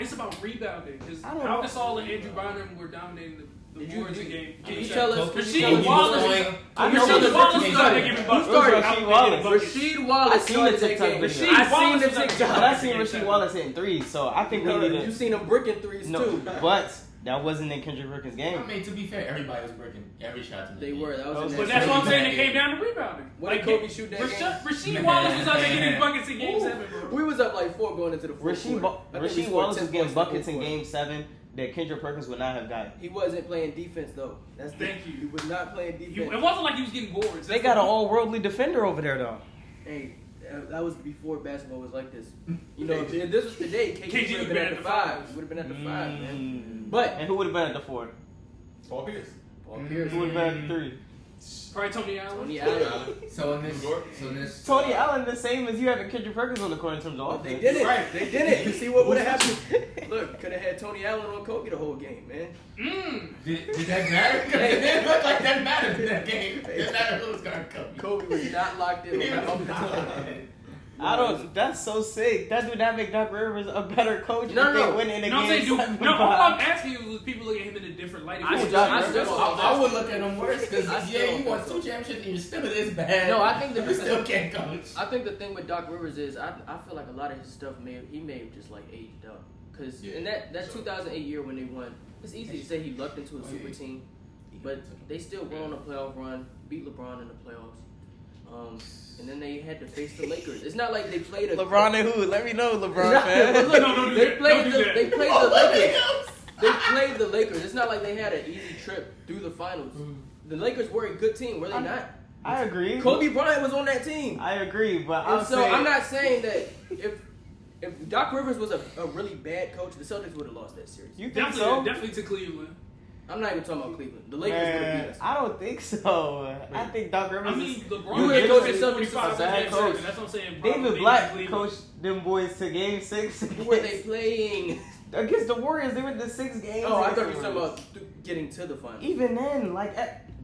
it's about rebounding because I don't Pau know. Gasol and Andrew Bynum were dominating the Did you- boards did- in game. can you game tell seven. us- can you Rasheed tell us- Wallace. I know Rasheed the Wallace Rasheed started giving buckets. started? Out Rasheed there Wallace. buckets. Rasheed Wallace I seen the started that TikTok game. video. I seen the Wallace was TikTok. But I seen Rasheed Wallace hitting threes, so I think we need You to. seen him bricking threes No, too. but that wasn't in Kendrick Perkins' I game. mean, to be fair, everybody was breaking every shot. They were. That was. in But that that's what I'm game. saying. It came down to rebounding. What did Kobe shoot that game? Rasheed Wallace was out there getting buckets in game 7, bro. We was up like 4 going into the fourth Rasheed quarter. I think we Wallace scored was 10 getting points buckets the in fourth Game 7 that Kendrick Perkins would not have gotten. quarter. He wasn't playing defense though. That's Thank you. He was not playing defense. It wasn't like he was getting boards. They got an all-worldly defender over there, though. Hey, that was before basketball was like this. You know, if this was today, KG would have been at the 5. Would have been at the 5, man. But And who would have been at the 4? Paul Pierce. Paul Pierce, Who would have been at the 3? Probably Tony Allen. Tony Allen. So in this, Tony Allen, the same as you having Kendrick Perkins on the court in terms of But they offense. did it. Right. They did it. You see what would have happened? Look, could have had Tony Allen on Kobe the whole game, man. Did that matter? Because it didn't look like that mattered in that game. It didn't matter who was guarding Kobe. Kobe was not locked in on the offensive. I don't. That's so sick. That do not make Doc Rivers a better coach No, if they no. win in a No, I'm game. saying, 7-5. all I'm asking you was people look at him in a different light. If I he was still- Doc Rivers, I would look at him worse I because still you don't won think 2 so. championships and you're still this bad. No, I think the you still can't coach. I think the thing with Doc Rivers is I feel like a lot of his stuff may have just like aged out. Because in that 2008 year when they won, it's easy to say he lucked into a super team, but they still went on a playoff run, beat LeBron in the playoffs. And then they had to face the Lakers. It's not like they played a LeBron and who? Let me know, But LeBron look, fan. don't do they that. played Don't do the that. they played the Lakers. They played the Lakers. It's not like they had an easy trip through the finals. The Lakers were a good team, were they not? I agree. Kobe Bryant was on that team. I agree, but And so I'm not saying that if Doc Rivers was a really bad coach, the Celtics would have lost that series. You think so? Definitely to Cleveland. I'm not even talking about Cleveland. The Lakers would have beat Man, us. I don't think so. I think Doc Rivers I mean, is. LeBron You gave ain't us coaching Celtics 45 a bad in coach. seven. That's what I'm saying. David Probably Black Cleveland. coached them boys to Game 6 Who were they playing? against the Warriors. They went to 6 games. Oh, I against thought you the were talking Warriors. about getting to the finals. Even then, like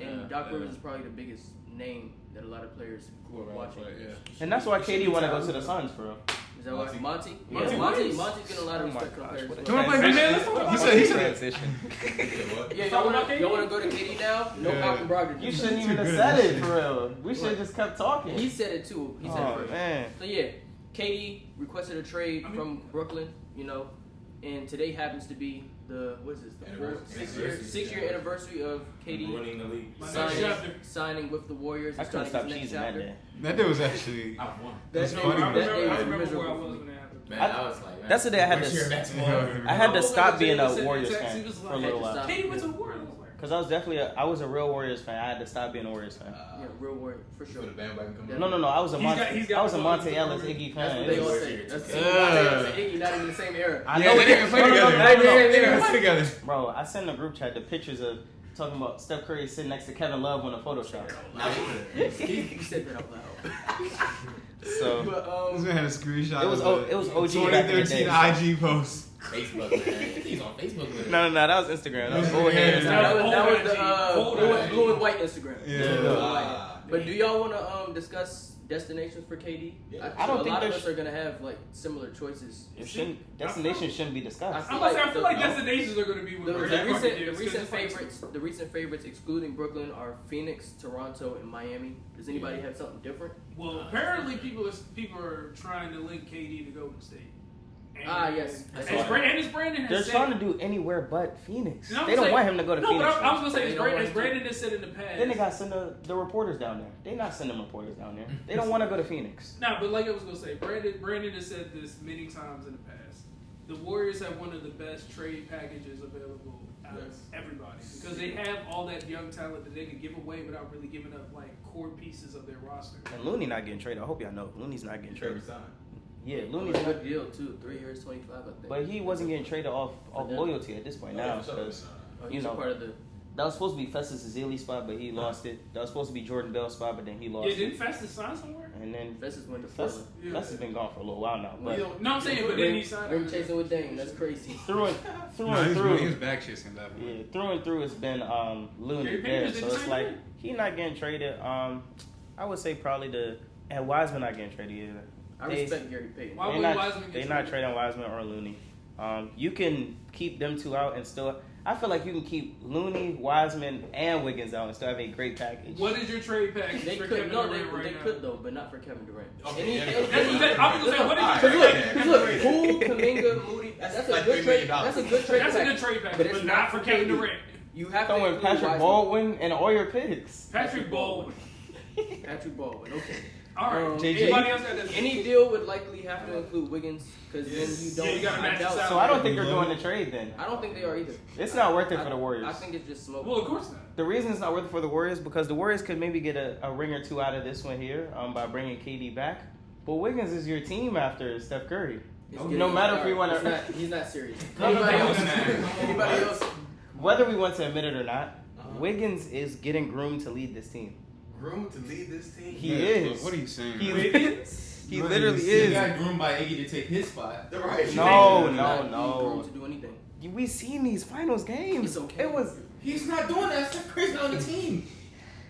And Yeah, Doc yeah. Rivers is probably the biggest name that a lot of players who are watching. And that's why KD want to go to the Suns, bro. Is that right? Monty? Yeah. Monty's getting a lot of Oh my respect gosh, compared what to a You wanna play Hey, man, let's talk about He it. said transition. What? Yeah, Talk y'all about want to KD? go to KD now? No Yeah. Malcolm Brogdon. You He shouldn't Too even have good said at it this for real. We should have just kept talking. He said it too. He said it Oh first. man. So yeah, KD requested a trade from Brooklyn, you know, and today happens to be the Anniversary. 6-year anniversary of KD Ruining the league. My next chapter. signing with the Warriors. I and couldn't stop starting his cheesing next that chapter. day. That day was actually. I won. That's That funny. day- I that day remember was where I miserable was for me. Man, when that happened. I was like, man, That's the day I had which to- year basketball? I had to Well, stop being Jalen a said Warriors in Texas, fan he was for a like, little while. Stop. KD went to the Warriors. I was like, Cause I was definitely I was a real Warriors fan. I had to stop being a Warriors fan. Yeah, real Warrior for sure. For the bandwagon coming Yeah. up. No. I was a He's got- Monte. he's got I was a the Monte phone. Ellis Iggy That's fan. what they all is- say. That's the Yeah. same. Monte and Iggy, not even the same era. I Yeah, know they it. didn't play No, together. no, Not even the same They didn't era. play together. Bro, I sent in the group chat the pictures of talking about Steph Curry sitting next to Kevin Love on a Photoshop. Nah, He said that out loud. So But This man had a screenshot. It was of it was OG back in the 2013 day. IG post. Facebook, man. He's on Facebook with it. No, that was Instagram. That was Yeah. old head. Yeah. that was the Hold on. blue and white Instagram. Yeah. But do y'all want to discuss destinations for KD? Yeah. I don't a think lot of there's- us are gonna have like similar choices. Destination shouldn't be discussed. I feel like destinations are going to be The, with the Brad recent, Pitt the is, 'cause recent it's like- favorites, the recent favorites, excluding Brooklyn, are Phoenix, Toronto, and Miami. Does anybody have something different? Well, apparently people are trying to link KD to Golden State. And, Yes. And it's Brandon has They're said, trying to do anywhere but Phoenix. You know what They I'm don't saying? want him to go to No, Phoenix. but I was gonna say, They as don't want Brandon to. has said in the past. Then they got to send the reporters down there. They not sending reporters down there. They don't want to go to Phoenix. No, but like I was gonna say, Brandon has said this many times in the past. The Warriors have one of the best trade packages available out of everybody because they have all that young talent that they can give away without really giving up like core pieces of their roster. And Looney not getting traded. I hope y'all know. Looney's not getting Trevor traded. signed. Yeah, It's Looney's a not. good deal too. 3 years, 25, I think. But he wasn't getting traded off them. loyalty at this point now. for sure. Because Oh, you he's know, a part of the. that was supposed to be Festus Ezeli spot, but he lost it. That was supposed to be Jordan Bell's spot, but then he lost Yeah, it. didn't Festus sign somewhere? And then Festus went to Festus Portland. has been gone for a little while now. We But don't- No, I'm saying, but then he signed. Ring chasing with Dame. That's crazy. through and No, he was through, back chasing that one. yeah, through and through, it's been Looney Gary there. Payton did So the it's same like thing. he not getting traded. I would say probably and Wiseman not getting traded either. I They- respect Gary Payton. Why They would not, Wiseman get they not traded? trading Wiseman or Looney. You can keep them two out and still. I feel like you can keep Looney, Wiseman, and Wiggins out and still have a great package. What is your trade package They for could, Kevin no, Durant they right now? could though, but not for Kevin Durant. Okay, Any- yeah. any- I was gonna say, what is your Alright, trade Look, package? look, Poole, Kaminga, Moody. That's a like good $3 trade. million. That's a good trade. That's a package. good trade But package, it's but not for Kevin KD. Durant. You have to Throwing include Patrick Wiseman. Baldwin and all your picks. Patrick Baldwin. Patrick Baldwin. Okay. All right. JJ. Anybody else got that? Any deal would likely have to include Wiggins because then you don't. Yeah, you gotta I match doubt- the So I don't think they're doing the trade then. I don't think they are either. It's not worth it for the Warriors. I think it's just smoke. Well, of course not. The reason it's not worth it for the Warriors because the Warriors could maybe get a ring or two out of this one here by bringing KD back. But Wiggins is your team after Steph Curry. It's No getting- matter if we wanna- it's not- he's not serious. No, Anybody no, else? no. Anybody else? Whether we want to admit it or not, Wiggins is getting groomed to lead this team. Room to lead this team. He Yeah, is. What are you saying? He, man? he What literally are you He is. got groomed by Iggy to take his spot. Right. No, He's not no. room to do anything. We seen these finals games. It's okay. It was. He's not doing that. Steph Curry's not on the team.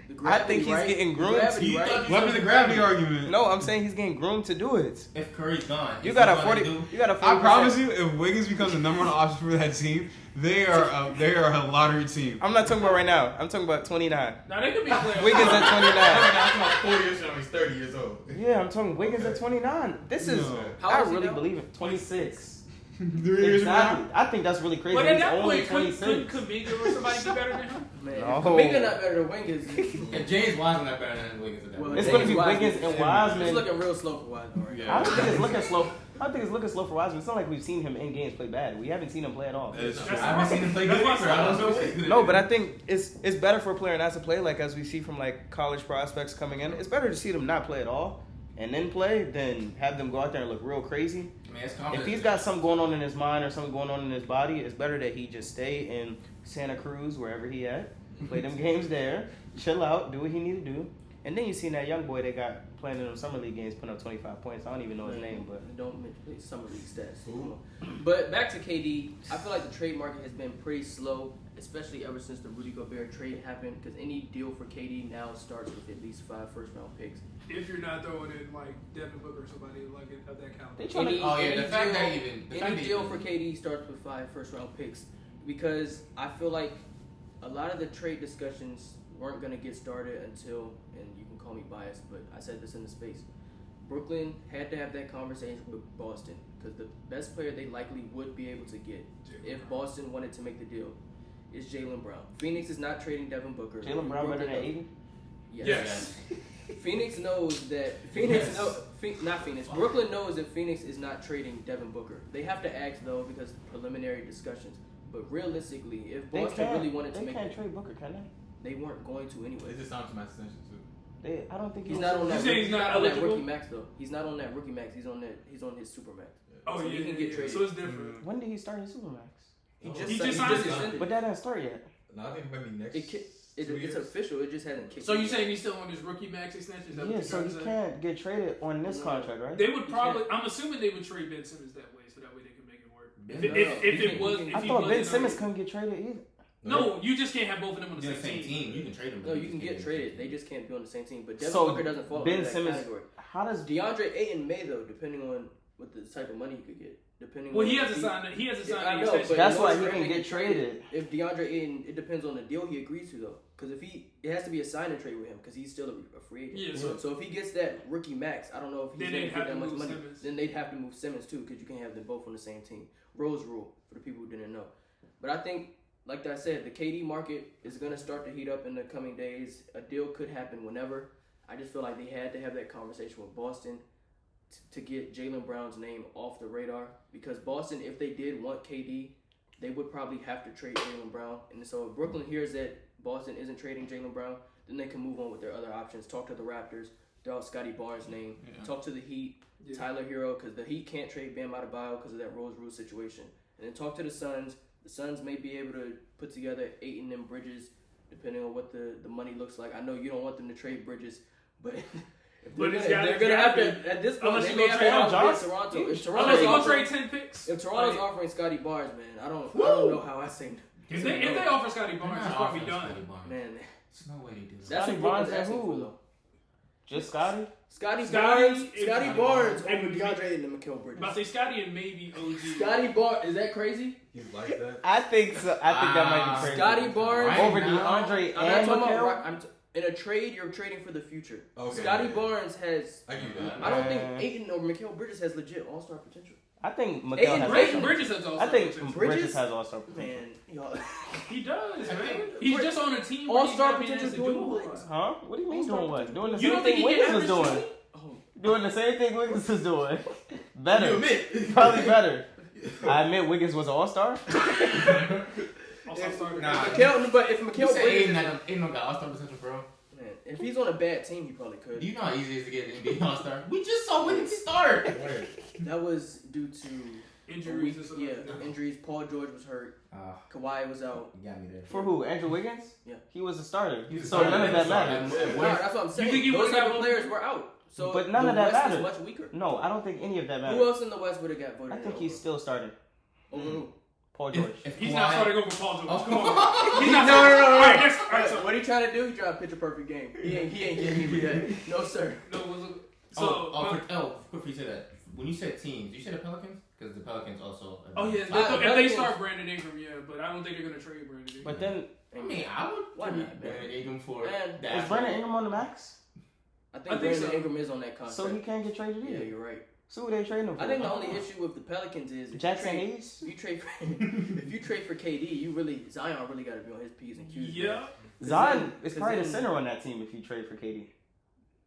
The I gravity, think he's right? getting The groomed. gravity, right? Love the gravity argument. No, I'm saying he's getting groomed to do it. If Curry's gone, You is got he a gonna 40. do- You got a 40%. I promise you, if Wiggins becomes the number one option for that team, they are a lottery team. I'm not talking about right now. I'm talking about 29. Now they could be playing. Wiggins at 29. I'm about 4 years old. He's 30 years old. Yeah, I'm talking Wiggins at 29. This is. No. How I old is he really now? believe it. 26. 3 years Exactly. ago. I think that's really crazy. But He's at that only point, couldn't 26. Kuminga or somebody be better than him? Man, No. Kuminga not better than Wiggins. If James Wiseman not better than Wiggins at that Well, point. It's going to be James Wiggins Wiseman. and Wiseman. It's looking real slow for Wiseman right I don't think it's looking slow. I don't think it's looking slow for Wiseman. It's not like we've seen him in games play bad. We haven't seen him play at all. That's I true. haven't seen him play That's good why I either. said I don't know I what he's good No, at. but I think it's better for a player not to play, like as we see from like college prospects coming in. It's better to see them not play at all and then play than have them go out there and look real crazy. Man, it's If confidence. he's got something going on in his mind or something going on in his body, it's better that he just stay in Santa Cruz, wherever he at, play them games there, chill out, do what he need to do, And then you seen that young boy they got playing in them summer league games, putting up 25 points. I don't even know his name, but don't mention summer league stats. Who? But back to KD, I feel like the trade market has been pretty slow, especially ever since the Rudy Gobert trade happened. Because any deal for KD now starts with at least 5 first-round picks. If you're not throwing in like Devin Booker or somebody like of that caliber. They trying to. Any deal for KD starts with 5 first-round picks, because I feel like a lot of the trade discussions weren't going to get started until, and you can call me biased, but I said this in the space, Brooklyn had to have that conversation with Boston, because the best player they likely would be able to get if Boston wanted to make the deal is Jaylen Brown. Phoenix is not trading Devin Booker. Jaylen Brown better than Aiden? Yes. Phoenix knows that Brooklyn knows that Phoenix is not trading Devin Booker. They have to ask though, because preliminary discussions. But realistically, if Boston really wanted to make they can't trade Booker, can they? They weren't going to anyway. They just signed some extension too. I don't think He's not on that. He's not eligible? Rookie max though. He's not on that rookie max. He's on his super max. Oh, so yeah, he can get traded. So it's different. When did he start his Supermax? He just just signed it. extended. But that didn't start yet. No, I think maybe next. It's official. It just hasn't kicked. So in you yet. saying he's still on his rookie max extension? Is that Yeah, what so you're he trying to can't get traded on this contract, right? They would probably. I'm assuming they would trade Ben Simmons that way, so that way they can make it work. I thought Ben Simmons couldn't get traded either. No, you just can't have both of them on the same team. You can trade them. No, you can get traded. They just can't be on the same team. But Devin So, Booker doesn't fall Ben into that Simmons- category. How does DeAndre Ayton may though, depending on what the type of money he could get. Depending. Well, on he hasn't signed. He hasn't signed I any know, extension. but That's in why order he for can him to get traded. If DeAndre Ayton, it depends on the deal he agrees to though. Because if it has to be a sign and trade with him because he's still a free agent. Yeah, So if he gets that rookie max, I don't know if he's Then going they'd to have get that to much move money. Simmons. Then they'd have to move Simmons too because you can't have them both on the same team. Rose rule for the people who didn't know. But I think, like I said, the KD market is going to start to heat up in the coming days. A deal could happen whenever. I just feel like they had to have that conversation with Boston to get Jaylen Brown's name off the radar, because Boston, if they did want KD, they would probably have to trade Jaylen Brown. And so if Brooklyn hears that Boston isn't trading Jaylen Brown, then they can move on with their other options. Talk to the Raptors, throw out Scotty Barnes' name. Yeah. Talk to the Heat, Tyler Hero, because the Heat can't trade Bam Adebayo because of that Rose Rule situation. And then talk to the Suns. The Suns may be able to put together Ayton and Bridges, depending on what the money looks like. I know you don't want them to trade Bridges, but they're gonna have to, at this point, Unless they you may go have trade to outbid Johnson. Toronto. If Unless Toronto's you gonna offering, trade 10 picks. if Toronto's offering Scotty Barnes, man, I don't know how I say. If they offer Scotty Barnes, it's probably done. Man, There's no way they do that. that's Scotty what Brooklyn's Barnes and asking who? for, though. Just Scotty? Scotty Scotty Barnes and over DeAndre Ayton and Mikal Bridges. But I say Scotty and maybe OG. Scotty Barnes, is that crazy? He's like that. I think so. I think that might be crazy. Scotty Barnes Right over now, DeAndre I'm and not talking Mikal? about. In a trade, you're trading for the future. Okay, Scotty yeah. Barnes has. I give you that. I don't think Ayton or Mikal Bridges has legit All-Star potential. I think Mikal Ayton has Bridges- all-star. Bridges has also. I think Bridges? Bridges has all-star potential. Man, y'all. He does, I man. think- He's just on a team where All-Star he's not being potential asked to doing do what? a lot. Huh? What do you mean All-star doing what? potential. Doing the You same don't think thing he can Wiggins is average doing. 20? Oh, Doing the same thing Wiggins is doing. You Better. admit. Probably better. I admit Wiggins was an all-star. Also started. Nah. But if You Mikal said Bridges, Aiden don't got all-star potential, bro. man, if he's on a bad team, he probably could. Do you know how easy it is to get an NBA all-star? We just saw Wiggins start. That was due to Injuries and stuff. injuries. Paul George was hurt. Kawhi was out. You got me there. For who? Andrew Wiggins? Yeah. He was a starter. He was a So starter. none of that He was a matters. starter. No, that's what I'm saying. think he Those would've type got of players were out. So But none the of that West mattered. is much weaker. No, I don't think any of that Who matters. else in the West would have got voted? I think in he's over? still starting. Over who? Paul George. He's not starting over Paul George. Oh, Come on. He's not No. All right, yes. All right, so What he trying to do? He trying to pitch a perfect game. He ain't getting me that. No sir. no, so Quick for you say that. When you said teams, you said the Pelicans? Because the Pelicans also. yeah, if they Pelicans- start Brandon Ingram, yeah, but I don't think they're gonna trade Brandon Ingram. But then, I mean, I would Why trade not, Brandon Ingram for Man, that. is Brandon Ingram on the max? I I think think Brandon so. Ingram is on that contract. So he can't get traded Yeah, either. you're right. So who they trading him for? I think the only issue with the Pelicans is if Jackson you trade, Hayes? if you trade for, if you trade for KD, Zion really got to be on his P's and Q's. Yeah. Zion is 'cause probably the then- center on that team if you trade for KD.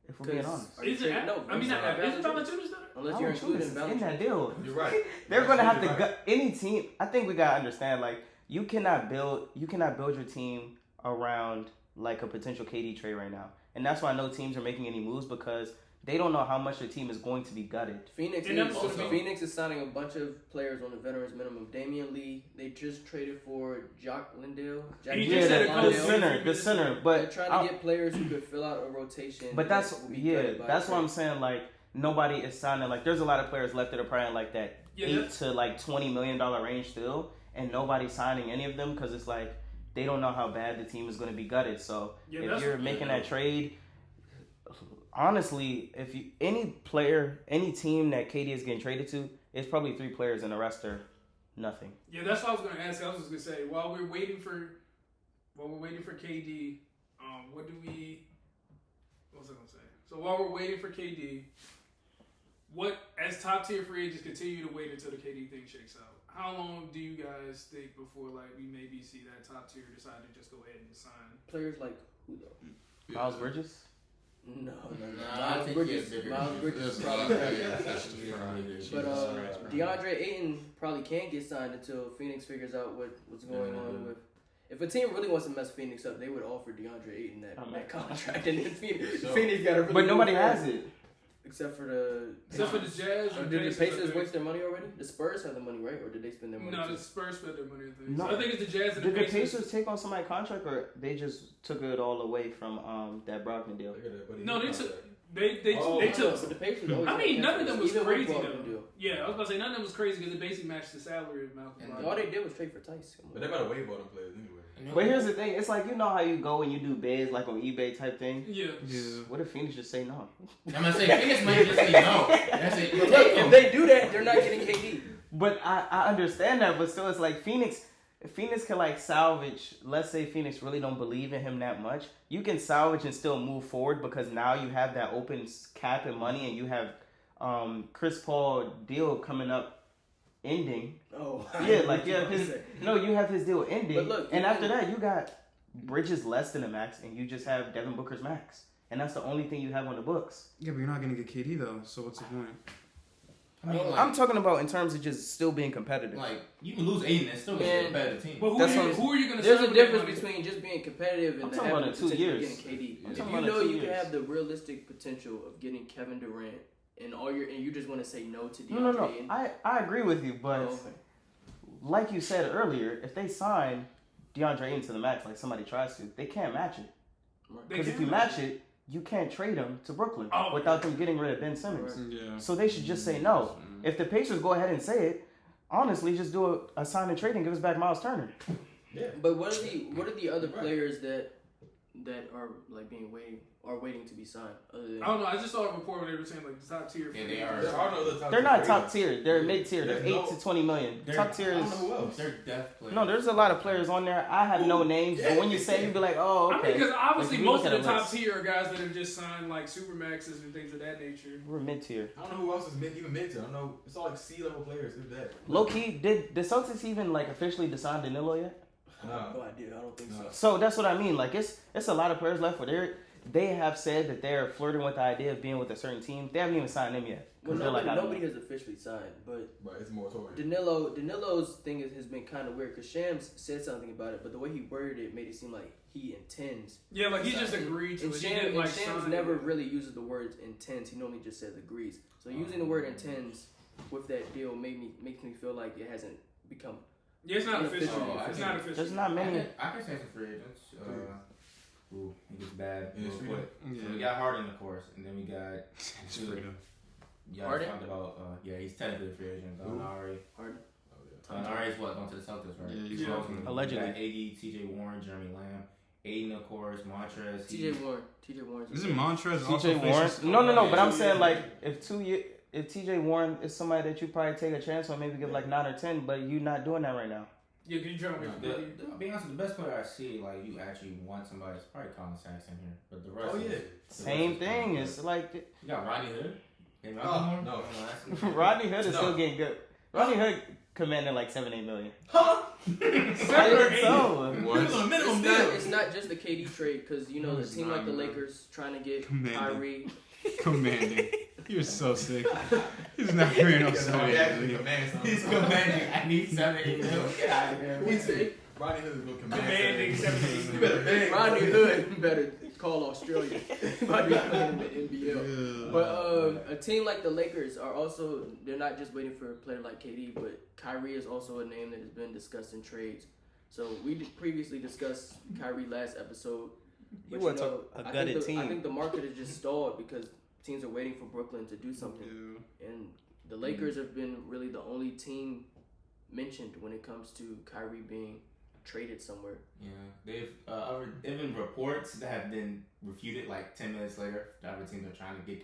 If we're being honest. Is it? No, I mean, not isn't Valanciunas there? Unless you're including in that Valanciunas. deal. You're right. They're gonna have to You're go, any team. I think we gotta understand, like, you cannot build your team around like a potential KD trade right now, and that's why no teams are making any moves, because they don't know how much their team is going to be gutted. Phoenix And is, also- Phoenix is signing a bunch of players on the veterans minimum. Damian Lee, they just traded for Jock Lindell. He Yeah, just said a the couple center, minutes the center. ago. They're But trying to get players who could fill out a rotation. But that's that will be gutted by that's a what I'm trade. saying. Like nobody is signing. Like there's a lot of players left that are probably in like that Yeah, $8 to like $20 million range still, and nobody's signing any of them because it's like they don't know how bad the team is going to be gutted. So Yeah, if that's- you're making that trade, honestly, if you any team that KD is getting traded to, it's probably 3 players and the rest are nothing. Yeah, that's what I was going to ask. I was just going to say, while we're waiting for KD, what was I going to say? So while we're waiting for KD, as top tier free agents continue to wait until the KD thing shakes out, how long do you guys think before like we maybe see that top tier decide to just go ahead and sign? Players like who though? Miles Bridges. No. I Miles think Bridges. he has bigger Miles needs. Bridges. There's is a lot probably of better. But DeAndre Ayton probably can't get signed until Phoenix figures out what's going on with. If a team really wants to mess Phoenix up, they would offer DeAndre Ayton that contract, and then Phoenix got to really. But nobody move has forward. it. Except for the Jazz. Or did the Pacers I waste their money already? The Spurs have the money, right? Or did they spend their money? No, too? the Spurs spent their money. I think. No. So I think it's the Jazz and Did the the Pacers take on somebody's contract, or they just took it all away from that Brogdon deal? No, they took. They But took. the Pacers always I mean, have none of them was even with crazy Brogdon though. deal. Yeah, I was about to say none of them was crazy because it basically matched the salary of Malcolm And Brogdon. All they did was trade for Tice. Come on. But they're about to waive all them players anyway. But here's the thing: it's like you know how you go and you do bids like on eBay type thing. Yeah. What if Phoenix just say no? I'm gonna say Phoenix might just say no. That's it. But look, if they do that, they're not getting KD. But I understand that, but still, it's like Phoenix. If Phoenix can like salvage, let's say Phoenix really don't believe in him that much, you can salvage and still move forward because now you have that open cap and money, and you have Chris Paul deal coming up. Ending. Oh, Yeah, like you have you have his deal ending. But look, and after that you got Bridges less than a max and you just have Devin Booker's max. And that's the only thing you have on the books. Yeah, but you're not gonna get KD though. So what's the point? I mean, like, I'm talking about in terms of just still being competitive. like you can lose Aiden and still get a better team. But who That's are what you going to There's sign a with that difference money? between just being competitive I'm and talking having about the in 2 potential years. of getting KD. I'm If talking you about in know 2 you can years. have the realistic potential of getting Kevin Durant and you just want to say no to DeAndre No. Ayton. I agree with you, but Oh, okay. like you said earlier, if they sign DeAndre Ayton to the max like somebody tries to, they can't match it. They Because if can you match it, you can't trade him to Brooklyn Oh. without them getting rid of Ben Simmons. Yeah. So they should just say no. If the Pacers go ahead and say it, honestly, just do a sign and trade and give us back Miles Turner. But what are the other players that are like waiting to be signed? Other than I don't know. I just saw a report where they were saying like the top tier. Yeah, they are. There are no other top They're not tier top ratings. tier. They're mid tier. They're There's 8 to 20 million. They're- Top tier I is. don't know who else. They're death players. No, there's a lot of players on there. I have no names, but when you say, you be like, oh, I mean, okay. because obviously Like, if you most look of at the a top list. tier are guys that have just signed like supermaxes and things of that nature. We're mid tier. I don't know who else is even mid tier. I don't know. It's all like C-level players. If that. Low key, did the Celtics even like officially decide Danilo yet? I have no idea. I don't think so. So that's what I mean. Like it's a lot of players left where they have said that they're flirting with the idea of being with a certain team. They haven't even signed them yet. 'Cause Well, they're like, I don't nobody know. has officially signed, but Right, it's a moratorium. Danilo's thing has been kind of weird because Shams said something about it, but the way he worded it made it seem like he intends. Yeah, like he just agreed to And it. He didn't like Shams sign never it. really uses the words intends. He normally just says agrees. So using the word intends with that deal makes me feel like it hasn't become. Yeah, it's not official. Oh, It's not official. There's not many. I can say some free agents. Ooh, it gets bad Yeah, real it's quick. Yeah. So we got Harden, of course, and then we got It's freedom. y'all Harden? talked about. Yeah, he's technically a free agent. Gallinari. Harden. Gallinari's what going to the Celtics, right? Yeah, he's Yeah. welcome. Allegedly. We got Iggy, T.J. Warren, Jeremy Lamb, Aiden, of course, Montrez. TJ Warren. Isn't Montrez also TJ Warren. facing- No. But I'm Yeah. saying like if TJ Warren is somebody that you probably take a chance on, maybe give like 9 or 10, but you not doing that right now. Yeah, can you try me? I'll be honest, the best player I see, like you actually want somebody, is probably Colin Sexton here, but the rest. Oh, is- yeah. the rest Same is thing. kinda It's good. like You got Rodney Hood. Maybe No. Rodney Hood is No. still getting good. Rodney Hood commanding like 7-8 million. Huh? So Minimum deal. It's not just the KD trade because you know No, a it's team not, like the bro. Lakers trying to get Commanding. Kyrie. Commanding. You're so sick. He's not wearing no sweat. He's commanding. I need 7-8 mil. Get out of here. We say Rodney Hood is going to command. Commanding 17. You better beg. Rodney Hood better call Australia. About to be playing in the NBL. But a team like the Lakers are also, they're not just waiting for a player like KD, but Kyrie is also a name that has been discussed in trades. So we previously discussed Kyrie last episode. He But wants a gutted team. I think the market is just stalled because teams are waiting for Brooklyn to do something. And the Lakers have been really the only team mentioned when it comes to Kyrie being traded somewhere. Yeah, they've been reports that have been refuted like 10 minutes later. The other teams are trying to get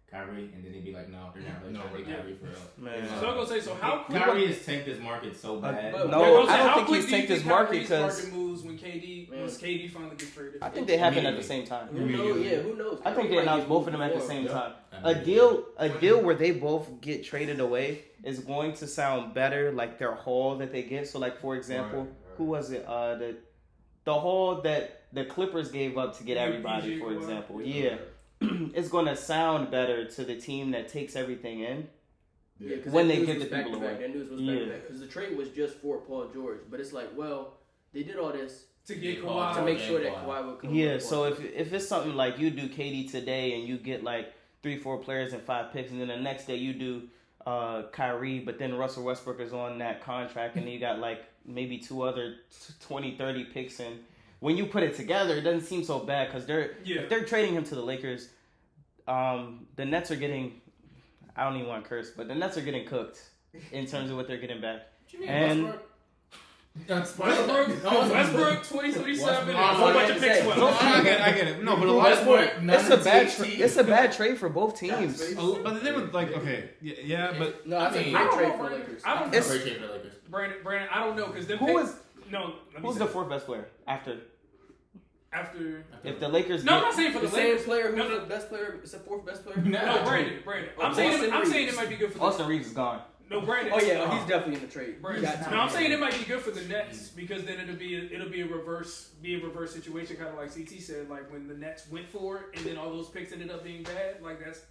Kyrie, and then they'd be like, no, they're not really trying to get Kyrie for real. Man. So I'm gonna say, so how quick? Kyrie has tanked this market so bad. No, I don't think he's tanked his market because market moves when KD finally gets traded. I think they happen at the same time. Who knows? Yeah, who knows? I think they announced both of them at the same time. A deal where they both get traded away is going to sound better, like their haul that they get. So, like for example, who was it? The haul that the Clippers gave up to get everybody, for example. Yeah. It's going to sound better to the team that takes everything in when they get the people away. That news was back because the trade was just for Paul George, but it's like, well, they did all this to get Kawhi to make sure that Kawhi would come. Yeah, so if it's something like you do KD today and you get like 3-4 players and 5 picks, and then the next day you do Kyrie, but then Russell Westbrook is on that contract, and then you got like maybe 2 other 20-30 picks in. When you put it together, it doesn't seem so bad because if they're trading him to the Lakers, the Nets are getting, I don't even want to curse, but the Nets are getting cooked in terms of what they're getting back. What you mean, Westbrook 2027 and a whole bunch of picks. I get it. No, but Westbrook, it's a bad trade for both teams. But the thing with like, okay, yeah, but no, it's a great trade for the Lakers. I don't It's a great trade for the Lakers. Brandon, I don't know because Who's the 4th best player after? If the Lakers I'm not saying for the Lakers. Same player who's the best player, it's the 4th best player. No, Brandon. I'm saying it might be good for the Austin Reeves is gone. No, Brandon. Oh yeah, he's definitely in the trade. No, I'm saying it might be good for the Nets because then it'll be a reverse situation, kind of like CT said, like when the Nets went for it and then all those picks ended up being bad. Like that's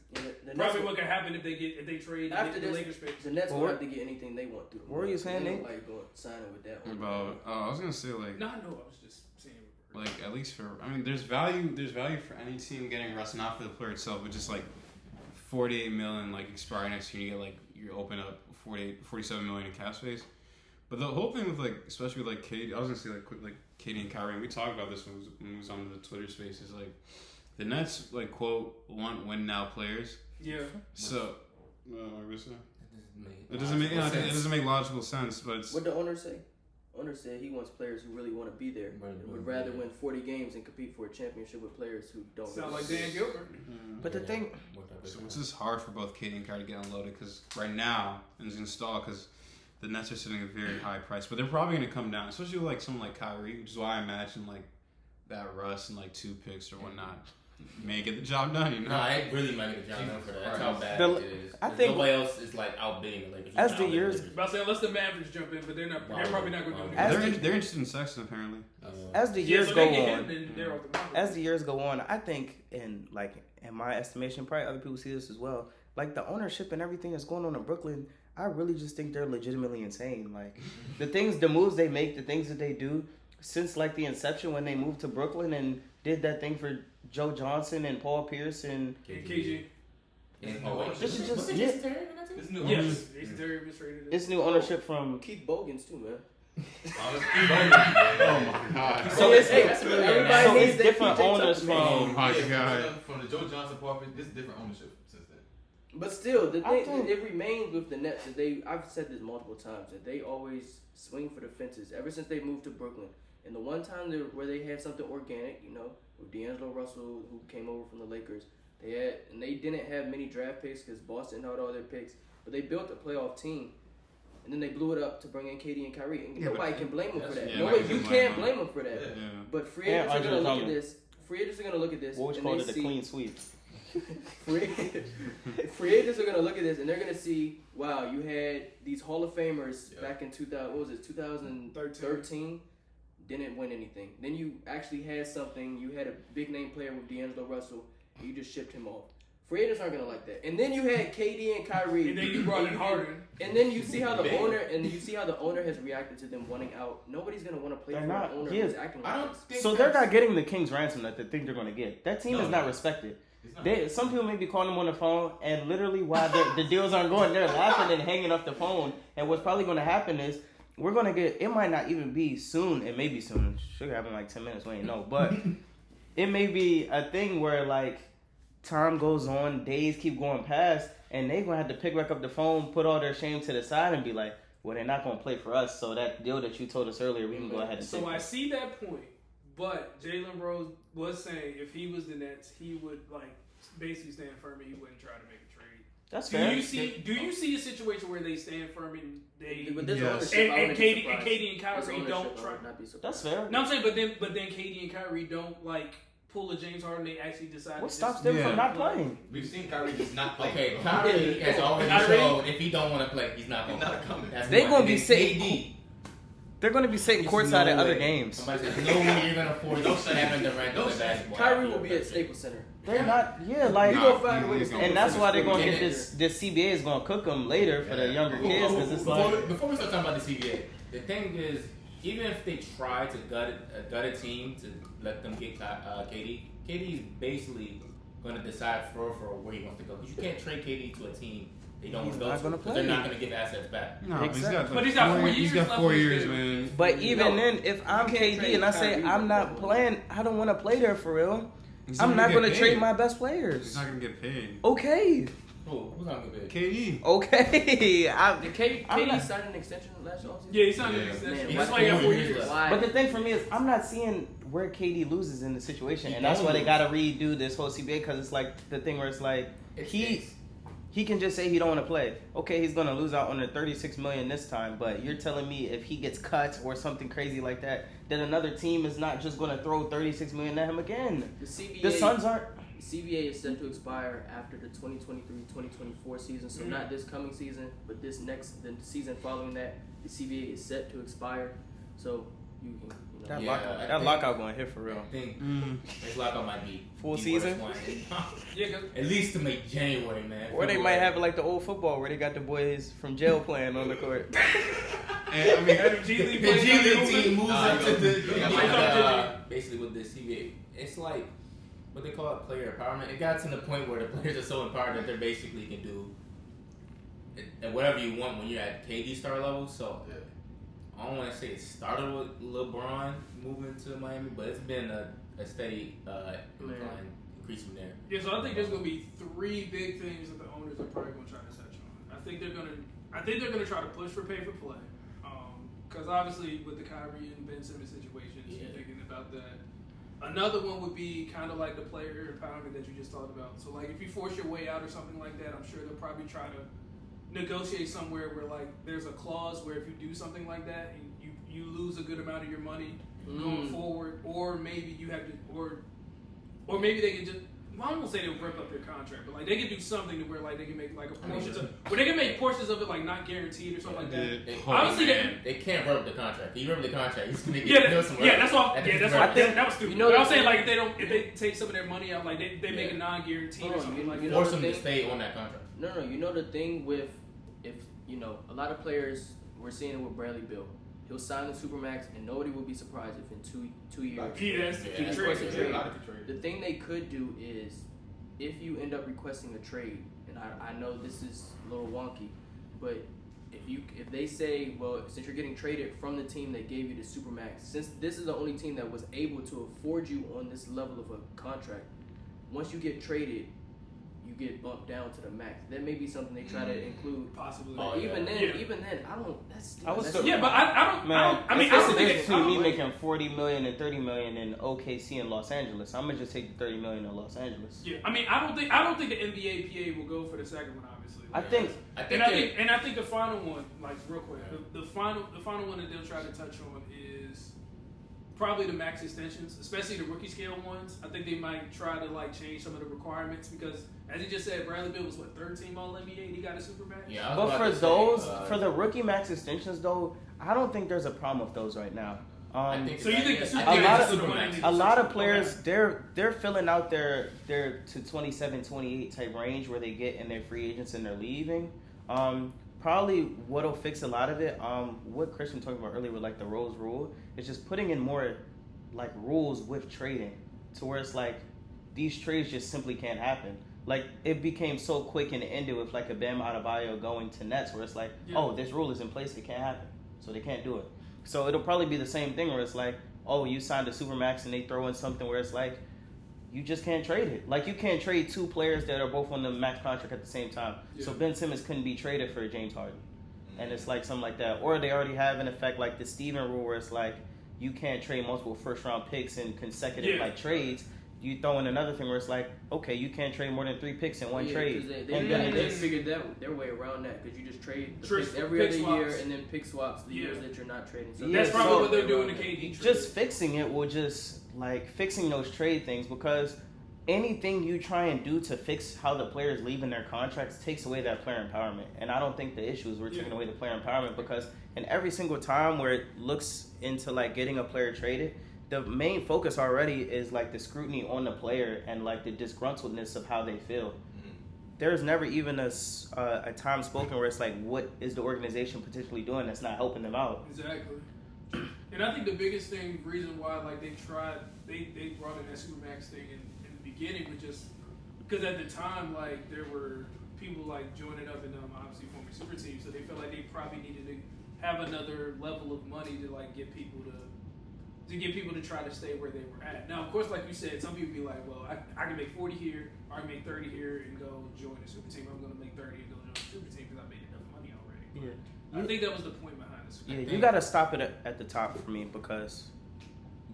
probably what could happen if they trade after the this, Lakers picks. The Nets will have to get anything they want through. What were you saying, Nate? Like going signing with that one. About I was gonna say like. No, I know. I was just saying. Like at least there's value for any team getting Russ, not for the player itself, but just like $48 million like expire next year, you open up 47 million in cap space. But the whole thing with like, especially with like KD, I was gonna say like KD and Kyrie, and we talked about this when we was on the Twitter Spaces. Like the Nets like quote want win now players. Yeah. So it doesn't make logical sense. But it's, what the owner say? Owner said he wants players who really want to be there and would rather win 40 games and compete for a championship with players who don't. Sound like Dan Gilbert. But the thing, so it's just hard for both KD and Kyrie to get unloaded because right now it's installed because the Nets are sitting at a very high price, but they're probably going to come down, especially with like someone like Kyrie, which is why I imagine like that Russ and like 2 picks or whatnot may get the job done. You know, no, I really might get the job done for that. That's how bad it is. I think nobody else is like outbidding the Lakers. As the years, about to say unless the Mavericks jump in, but they're not. They're probably not going to do anything. They're interested in Sexton apparently. As the years go on, as the years go on, I think in my estimation, probably other people see this as well. Like the ownership and everything that's going on in Brooklyn, I really just think they're legitimately insane. Like the moves they make, the things that they do since like the inception when they moved to Brooklyn and did that thing for Joe Johnson and Paul Pierce and KG. This is just it's new ownership from Keith Bogans too, man. Oh my god! So it's different owners from. Oh my god! From the Joe Johnson part, this is different ownership since then. But still, the thing it remains with the Nets that I've said this multiple times that they always swing for the fences ever since they moved to Brooklyn. And the one time where they had something organic, with D'Angelo Russell who came over from the Lakers, they didn't have many draft picks because Boston had all their picks, but they built a playoff team. And then they blew it up to bring in KD and Kyrie. And nobody can blame them for that. You can't blame them for that. Yeah. But free agents are going to look at this. Free agents are going to look at this. What called it a clean sweep. Free agents are going to look at this and they're going to see, wow, you had these Hall of Famers back in 2013. Didn't win anything. Then you actually had something. You had a big name player with D'Angelo Russell. And you just shipped him off. Free agents aren't gonna like that. And then you had KD and Kyrie. And then you brought in Harden. And then you see how the owner has reacted to them wanting out. Nobody's gonna want to play for an owner who's acting like this. So they're not getting the king's ransom that they think they're gonna get. That team is not respected. Some people may be calling them on the phone, and literally while the deals aren't going, they're laughing and hanging up the phone. And what's probably gonna happen is we're gonna get. It might not even be soon. It may be soon. Should happen in like 10 minutes. We ain't know, but it may be a thing where like. Time goes on, days keep going past, and they're going to have to pick back up the phone, put all their shame to the side, and be like, well, they're not going to play for us, so that deal that you told us earlier, we can go ahead and So I see that point, but Jalen Rose was saying if he was the Nets, he would, like, basically stand firm and he wouldn't try to make a trade. That's fair. Do you see a situation where they stand firm and they... But there's and KD and Kyrie don't try... That's fair. No, I'm saying, but then KD and Kyrie don't, like... pull a James Harden, they actually decide. What stops them from not playing? We've seen Kyrie just not play. Okay, Kyrie has already shown if he don't want to play, he's not going to play. They're going to be sitting. They're going to be sitting courtside at other games. Somebody says, no way you're going to force Kevin Durant to play basketball. Kyrie will be at Staples Center. They're not. Yeah, like. And that's why they're going to get this. This CBA is going to cook them later for the younger kids because it's like. Before we start talking about the CBA, the thing is, even if they try to gut a team to let them get KD is basically going to decide for where he wants to go. Because you can't trade KD to a team they don't want to go to because they're not going to give assets back. No, but he's got 4 years. He's got 4 years, man. But even then, if I'm KD and I say I'm not playing, I don't want to play there for real. I'm not going to trade my best players. He's not going to get paid. Okay. Who's not going to get paid? KD. Okay. Did KD sign an extension last offseason? Yeah, he signed an extension. That's why he got 4 years. But the thing for me is I'm not seeing where KD loses in the situation, and that's why they got to redo this whole CBA because it's like the thing where it's like he can just say he don't want to play. Okay, he's gonna lose out on the $36 million this time, but you're telling me if he gets cut or something crazy like that, then another team is not just gonna throw $36 million at him again. The Suns aren't. The CBA is set to expire after the 2023-2024 season, so not this coming season, but the season following that. The CBA is set to expire, so you can. That lockout going to hit for real. I think this lockout might be full season. At least to make January, man. Or they might have it like the old football where they got the boys from jail playing on the court. And I mean, the G League team moves into the basically with the CBA. It's like what they call it, player empowerment. It got to the point where the players are so empowered that they basically can do whatever you want when you're at KD star level. So. I don't want to say it started with LeBron moving to Miami, but it's been a steady increase from there. Yeah, so I think there's going to be 3 big things that the owners are probably going to try to touch on. I think they're going to try to push for pay for play, because obviously with the Kyrie and Ben Simmons situations, you're thinking about that. Another one would be kind of like the player empowerment that you just talked about. So like if you force your way out or something like that, I'm sure they'll probably try to negotiate somewhere where like there's a clause where if you do something like that and you lose a good amount of your money going forward, or maybe you have to or maybe they can just I don't want to say they'll rip up their contract, but like they can do something to where like they can make like a portion where they can make portions of it like not guaranteed or something like that. Obviously they can't rip up the contract. If you rip the contract, he's gonna get somewhere. Yeah, that's all. That was stupid. But I'm saying like if they take some of their money out, like they make a non-guaranteed or something like that. Force them to stay on that contract. No, you know the thing with if a lot of players, we're seeing it with Bradley Beal. He'll sign the Supermax, and nobody will be surprised if in two years he requests a trade. The thing they could do is, if you end up requesting a trade, and I know this is a little wonky, but if they say, well, since you're getting traded from the team that gave you the Supermax, since this is the only team that was able to afford you on this level of a contract, once you get traded, you get bumped down to the max. That may be something they try to include. Possibly. But even then, I don't. I don't think it's me making $40 million and $30 million in OKC and Los Angeles. I'm gonna just take the $30 million in Los Angeles. Yeah, I mean, I don't think the NBA PA will go for the second one. Obviously, I think the final one, like real quick, the final one that they'll try to touch on is probably the max extensions, especially the rookie scale ones. I think they might try to like change some of the requirements because, as you just said, Bradley Beal was 13 All NBA and he got a Supermax. Yeah, but for those, for the rookie max extensions though, I don't think there's a problem with those right now. I think So you think the I Supermax? A lot of players, they're filling out their to 27, 28 type range where they get in their free agents and they're leaving. Probably what'll fix a lot of it, what Christian talked about earlier with like the Rose rule, is just putting in more like rules with trading to where it's like these trades just simply can't happen. Like it became so quick and it ended with like a Bam Adebayo going to Nets where it's like, oh, this rule is in place, it can't happen, so they can't do it. So it'll probably be the same thing where it's like, oh, you signed a Supermax and they throw in something where it's like, you just can't trade it. Like you can't trade two players that are both on the max contract at the same time. Yeah. So Ben Simmons couldn't be traded for James Harden. And it's like something like that. Or they already have in effect like the Steven rule where it's like, you can't trade multiple first round picks in consecutive like trades. You throw in another thing where it's like, okay, you can't trade more than 3 picks in one trade. They figured their way around that because you just trade the picks every other year and then pick swaps the years that you're not trading. So that's probably what they're doing to KD. Just fixing it will just like fixing those trade things because anything you try and do to fix how the players leaving their contracts takes away that player empowerment. And I don't think the issue is we're taking away the player empowerment because in every single time where it looks into like getting a player traded, the main focus already is like the scrutiny on the player and like the disgruntledness of how they feel. Mm-hmm. There's never even a time spoken where it's like, what is the organization potentially doing that's not helping them out? Exactly. And I think the biggest reason why like they brought in that Supermax thing in the beginning was just because at the time like there were people like joining up and obviously forming super teams, so they felt like they probably needed to have another level of money to like get people to try to stay where they were at. Now, of course, like you said, some people be like, well, I can make 40 here, or I can make 30 here and go join the super team. I'm going to make 30 and go join the super team because I made enough money already. But I think that was the point behind this. Yeah, you got to stop it at the top for me because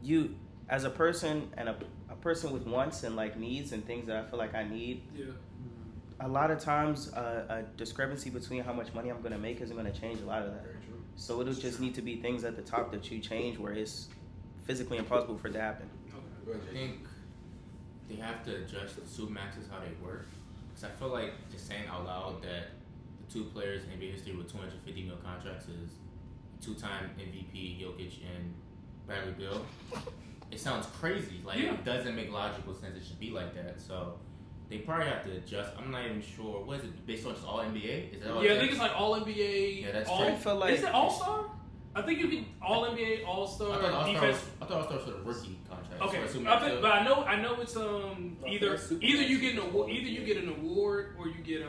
you, as a person and a person with wants and like needs and things that I feel like I need, a lot of times a discrepancy between how much money I'm going to make isn't going to change a lot of that. So it'll just need to be things at the top that you change where it's physically impossible for it to happen. I think they have to adjust the Supermaxes how they work. Because I feel like just saying out loud that the 2 players in NBA history with $250 million contracts is 2-time MVP Jokic and Bradley Beal. It sounds crazy. Like it doesn't make logical sense. It should be like that. So they probably have to adjust. I'm not even sure. What is it based on? Just all NBA? Is that all? Yeah, I think it's like all NBA. Yeah, that's I feel like is it All Star? I think you can All NBA, All Star defense. I thought All Star was for the rookie contract. Okay, but I know it's either you get an award or you get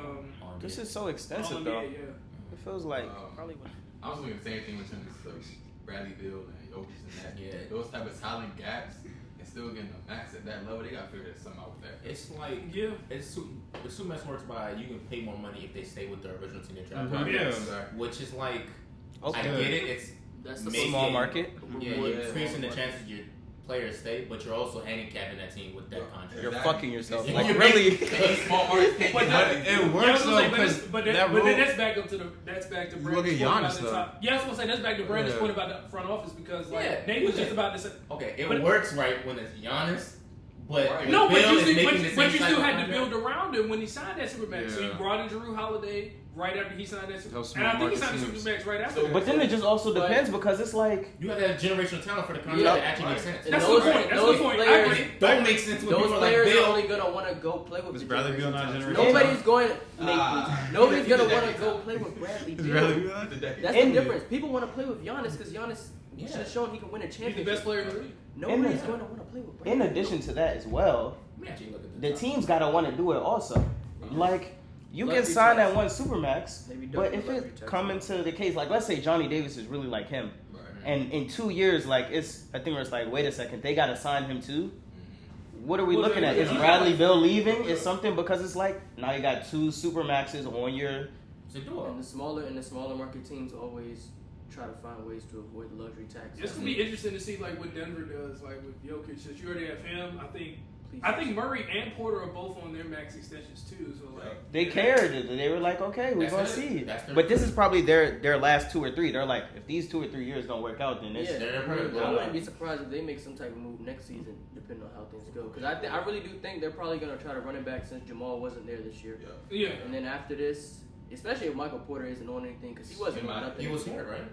This is so extensive though. It feels like probably. I was doing the same thing in terms of Bradley Beal and Jokic and that. Yeah. Those type of talent gaps and still getting the max at that level, they got to figure something out with that. It's like the Supermax works by you can pay more money if they stay with the original team they drafted. Which is like. Okay. I get it. That's a small market. Yeah, you're increasing the chances your players stay, but you're also handicapping that team with that contract. You're fucking yourself. Like really, small markets can't it works though. But then that's back up to Brandon's look at Giannis though. Yeah, I was gonna say that's back to Brandon's point about the front office because like Nate was just about to say. Okay, it works right when it's Giannis. But no, but you still had to build around him when he signed that Supermax. So you brought in Drew Holiday right after he signed that Supermax. And I think he signed the Supermax right after that. But then it just also depends because it's like... You have to have generational talent for the contract to actually make sense. That's the point. That's the point. It don't make sense when those players are only going to want to go play with Bradley Beal not generational? Nobody's going to want to go play with Bradley Beal. That's the difference. People want to play with Giannis because Giannis has shown he can win a championship. He's the best player in the league. Nobody's going to want to play with Bradley. In addition to that as well, the team's got to want to do it also. Like, you can sign that one Supermax, but if it come into the case, like let's say Johnny Davis is really like him, and in 2 years, like it's a thing where it's like, wait a second, they got to sign him too? What are we looking at? Is Bradley Beal leaving? Is something because it's like, now you got 2 Supermaxes on your... And the smaller market teams always try to find ways to avoid the luxury tax. It's gonna be interesting to see like what Denver does, like with Jokic. Since you already have him, I think Murray and Porter are both on their max extensions too. So like they cared. They were like, okay, we're gonna see. But this is probably their last 2 or 3. They're like, if these 2 or 3 years don't work out, then it's I wouldn't be surprised if they make some type of move next season, depending on how things go. Because I really do think they're probably gonna try to run it back since Jamal wasn't there this year. Yeah. And then after this, especially if Michael Porter isn't on anything, because he wasn't on nothing. He was hurt, right?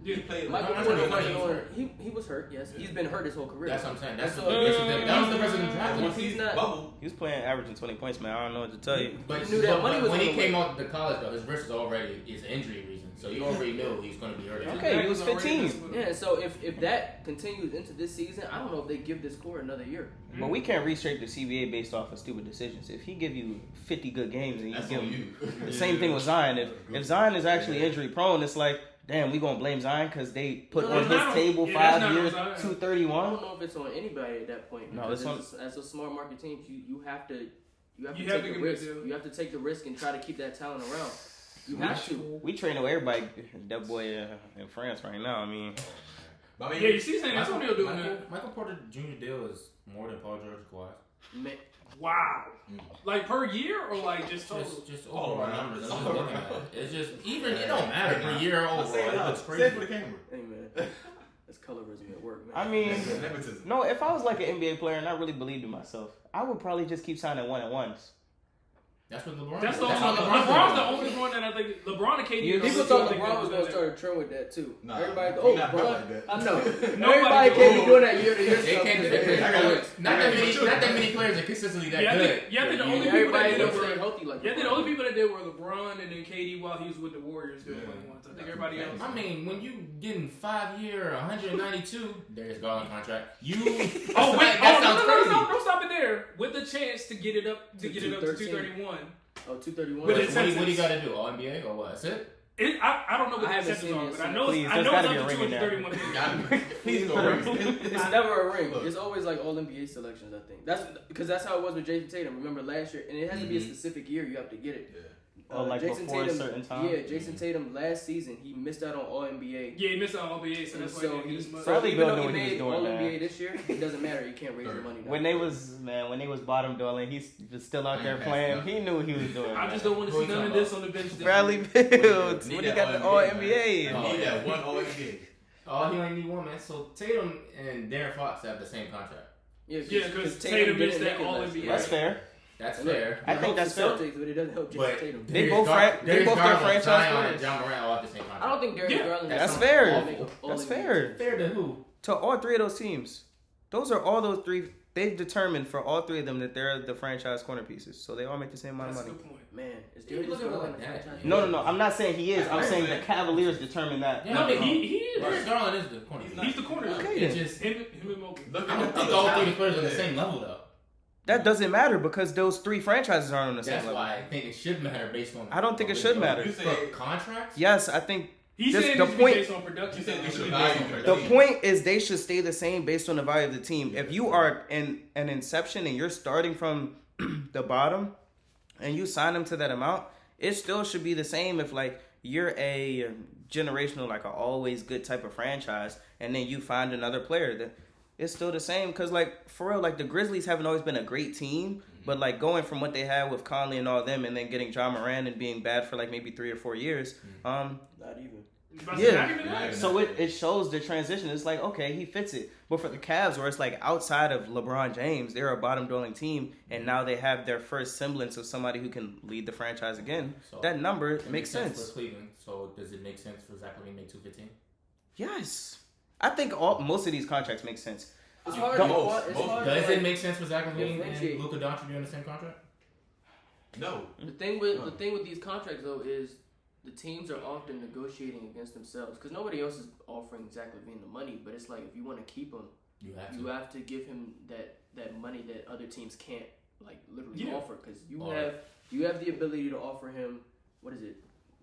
Yeah. He played. Michael like, Porter 120 wasn't games. on. He was hurt. Yes, he's been hurt his whole career. That's what I'm saying. That's So- that was the rest of the draft. Once He's he's not- bubble, He was playing averaging 20 points, man. I don't know what to tell you. But, He knew that money was when on he the came way. out to college, though, his wrist is already is injury reason. So you already knew he's going to be hurt. Okay, he was 15. Yeah, so if that continues into this season, I don't know if they give this core another year. But we can't reshape the CBA based off of stupid decisions. If he give you 50 good games and you that's give on him you. the same thing with Zion. If Zion is actually injury prone, it's like, damn, we gonna blame Zion because they put No, on it's his not. table Yeah, that's 5 not years, on Zion. I 231. don't know if it's on anybody at that point. No, Because it's as a smart market team, you have to You have take to the give risk. it a deal. You have to take the risk and try to keep that talent around. You have to. We train away everybody. That boy in France right now. I mean, But I mean, Yeah, you see San Antonio doing that. Michael Porter Jr. deal is more than Paul George Kawhi. Man, Wow. Like per year or like just total? Just overall numbers. I'm just All looking right. at it. It's just even it don't matter per year or overall. Say it It loud. looks Say it crazy. for the camera. hey man, that's colorism at work, man. I mean, Nepotism. no. If I was like an NBA player and I really believed in myself, I would probably just keep signing 1-on-1s. That's what LeBron. That's did. the That's only, what LeBron's the did. only one that I think LeBron and KD. You- are the People only thought two I think LeBron that was do gonna that. start a trend with that too. Nah, Everybody, he oh, not built LeBron. like that. I know. Nobody Everybody can't be do. doing that year to year They stuff. can't. 'cause They they're can't. hurt. Not that many players are consistently that Yeah, I good. think the only people that Everybody did it don't stay were. healthy like Yeah, I think the LeBron. only people that did were LeBron and then KD while he was with the Warriors doing Yeah. what he wants. I think everybody else. I mean, when you getting 5-year, 192, Darius Garland contract. You. Oh wait! that Oh sounds no! crazy. Don't stop it there. With the chance to get it up to To get it up to 231. Oh, 231. With What, it's- what do you got to do? All NBA or what? That's it. I don't know what I the haven't incentives seen are, it, but I so know please, I there's know gotta it's be up a to ring in there. 231. Please go ring. It's never a ring. Look. It's always like all NBA selections. I think that's because that's how it was with Jason Tatum. Remember last year, and it has to be a specific year. You have to get it. Yeah. Or like before a certain time. Yeah, Jason Tatum last season he missed out on All NBA. Yeah, he missed out on NBA, so And that's why so he didn't he, get as much. Bradley even Beal though knew he what he was made doing, All man. NBA this year, it doesn't matter. You can't raise your money. now. When they was bottom dwelling, he's still out there playing. He knew what he was doing. I just don't want to see none of this on the bench. this Bradley year. Beal, Need when he that got the All All NBA, NBA. I need that one All NBA. Oh, he only need one, man. So Tatum and Darren Fox have the same contract. Yeah, because Tatum missed didn't that make it All last NBA. year. That's fair. That's Look, fair. I it think helps that's the fair. Celtics, but it doesn't help Jason But Tatum. They both their Darius Garland, franchise Zion, players. and John Morant all have the same contract. I don't think Darius Yeah, Garland. That's is fair. all make all That's NBA. fair. Fair to who? To all three of those teams. Those are all those three. They've determined for all three of them that they're the franchise corner pieces. So they all make the same amount of That's a money. good point. Man, is You Darius look at it Garland like a that, franchise? yeah. No. I'm not saying he is. I'm saying the Cavaliers determined that. Yeah, No, I mean, he is. Darius Garland is the corner. He's the corner. Okay, It's then. just Him and Mobley. Look I at don't the think all three players are on the same level though. That doesn't matter because those three franchises aren't on the same That's level. why I think it should matter based on. I don't think it should matter. You For say contracts. Yes, I think He's Just saying the it should be point- based on production. You said they should be value based on the production. point is they should stay the same based on the value of the team. If you are in an inception and you're starting from the bottom and you sign them to that amount, it still should be the same if like you're a generational, like a always good type of franchise, and then you find another player that it's still the same. Cause like for real, like the Grizzlies haven't always been a great team, but like going from what they had with Conley and all them, and then getting John Moran and being bad for like maybe 3 or 4 years, Not even. Yeah. Not even that. so it shows the transition. It's like, okay, he fits it. But for the Cavs, where it's like outside of LeBron James, they're a bottom-dwelling team, and now they have their first semblance of somebody who can lead the franchise again. So, That number it makes sense. for Cleveland. So does it make sense for Zach LaVine to make $215? Yes. I think most of these contracts make sense. It's hard Don't- to it's most- hard to, Does like, it make sense for Zach LaVine differentiate. and Luka Doncic to be on the same contract? No. The thing with these contracts though is the teams are often negotiating against themselves because nobody else is offering Zach LaVine the money. But it's like if you want to keep him, You have you to. have to give him that money that other teams can't like literally Yeah. offer because you Or- have the ability to offer him what is it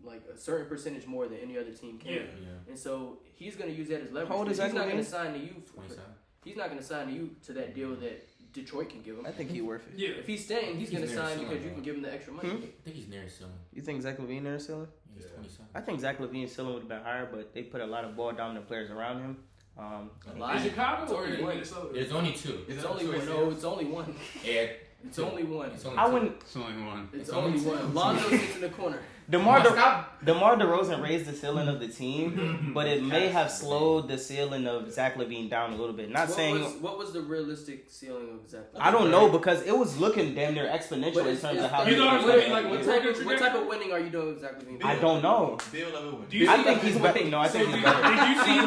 like a certain percentage more than any other team can. Yeah. Yeah. And so he's going to use that as leverage. How old is he's Zach not going LaVine? to sign to you. 27. He's not going to sign to you to that deal that Detroit can give him. I think he's worth it. Yeah. If he's staying, he's He's going to near sign ceiling, because you bro. can give him the extra money. Hmm? I think he's near his ceiling. You think Zach LaVine there ceiling? He's Yeah. 27. I think Zach LaVine's ceiling would have been higher, but they put a lot of ball dominant players around him. A lot. In Chicago It's or only in one. Minnesota? There's only two. It's only one. No, it's only one. Yeah. It's only one. It's only I two. wouldn't. It's only one. It's It's only only one. two. Lonzo sits in the corner. DeMar DeRozan raised the ceiling of the team, but it may have slowed the ceiling of Zach LaVine down a little bit. Not saying what was the realistic ceiling of Zach LaVine? I don't know because it was looking damn near exponential in terms of how. You know what I'm saying? Like what type of winning are you doing with Zach LaVine? I don't know. Bill level win. I think he's better. No, I think he's better. Did you see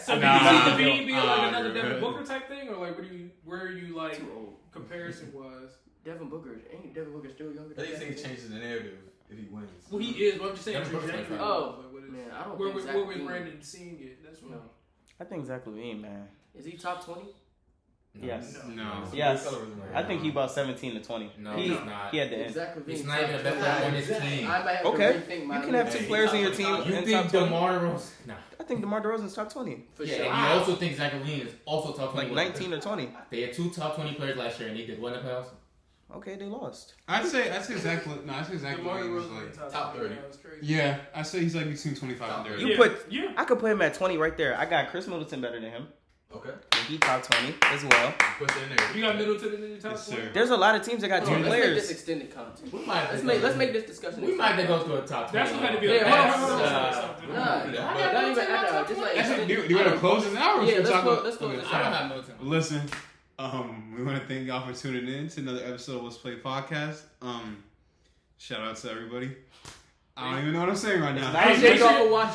LaVine being like another Nah, Devin Booker type thing, or like where are you like Too old. comparison was? Devin Booker still younger? I think he changes the narrative if he wins. Well, he is, but I'm just saying Devin Booker's trajectory. 25. Oh, Like, what is, man, I don't where think Zach was LaVine- Brandon seeing it? That's what. No. I think Zach LaVine, man. Is he top 20? Yes. No. Yes. I think he about 17 to 20. No, he, he's not. He had the end. Zach LaVine. He's not even the best player on his team. I might have Okay. to rethink my You can have two players in your team You in think top 20. DeMar DeRozan? Nah. I think DeMar DeRozan's top 20. For Yeah, sure. and you also think Zach LaVine is also top 20. Like 19 or 20. They had 2 top 20 players last year, and they did what in the playoffs? Okay, they lost. I'd say Zach. No, I'd say Zach DeMar LaVine was DeRozan like. top 30. That was crazy. Yeah, I say he's like between 25 and 30. You put. Yeah. I could put him at 20 right there. I got Chris Middleton better than him. Okay. He top 20 as well. Put that in there. You got Middleton in your top Yes, 20? sir. There's a lot of teams that got Hold two on, let's make this players. extended content. We might have Let's make this discussion. We might have to go through a top 20. That's gonna be Yeah, a hold on. Nah, not even just like Do you want to close this out? Or Yeah, should we talk about? let's close this I don't out. have Middleton. Listen, we want to thank y'all for tuning in to another episode of Let's Play Podcast. Shout out to everybody. I don't even know what I'm saying right now. Nice. Appreciate y'all for watching.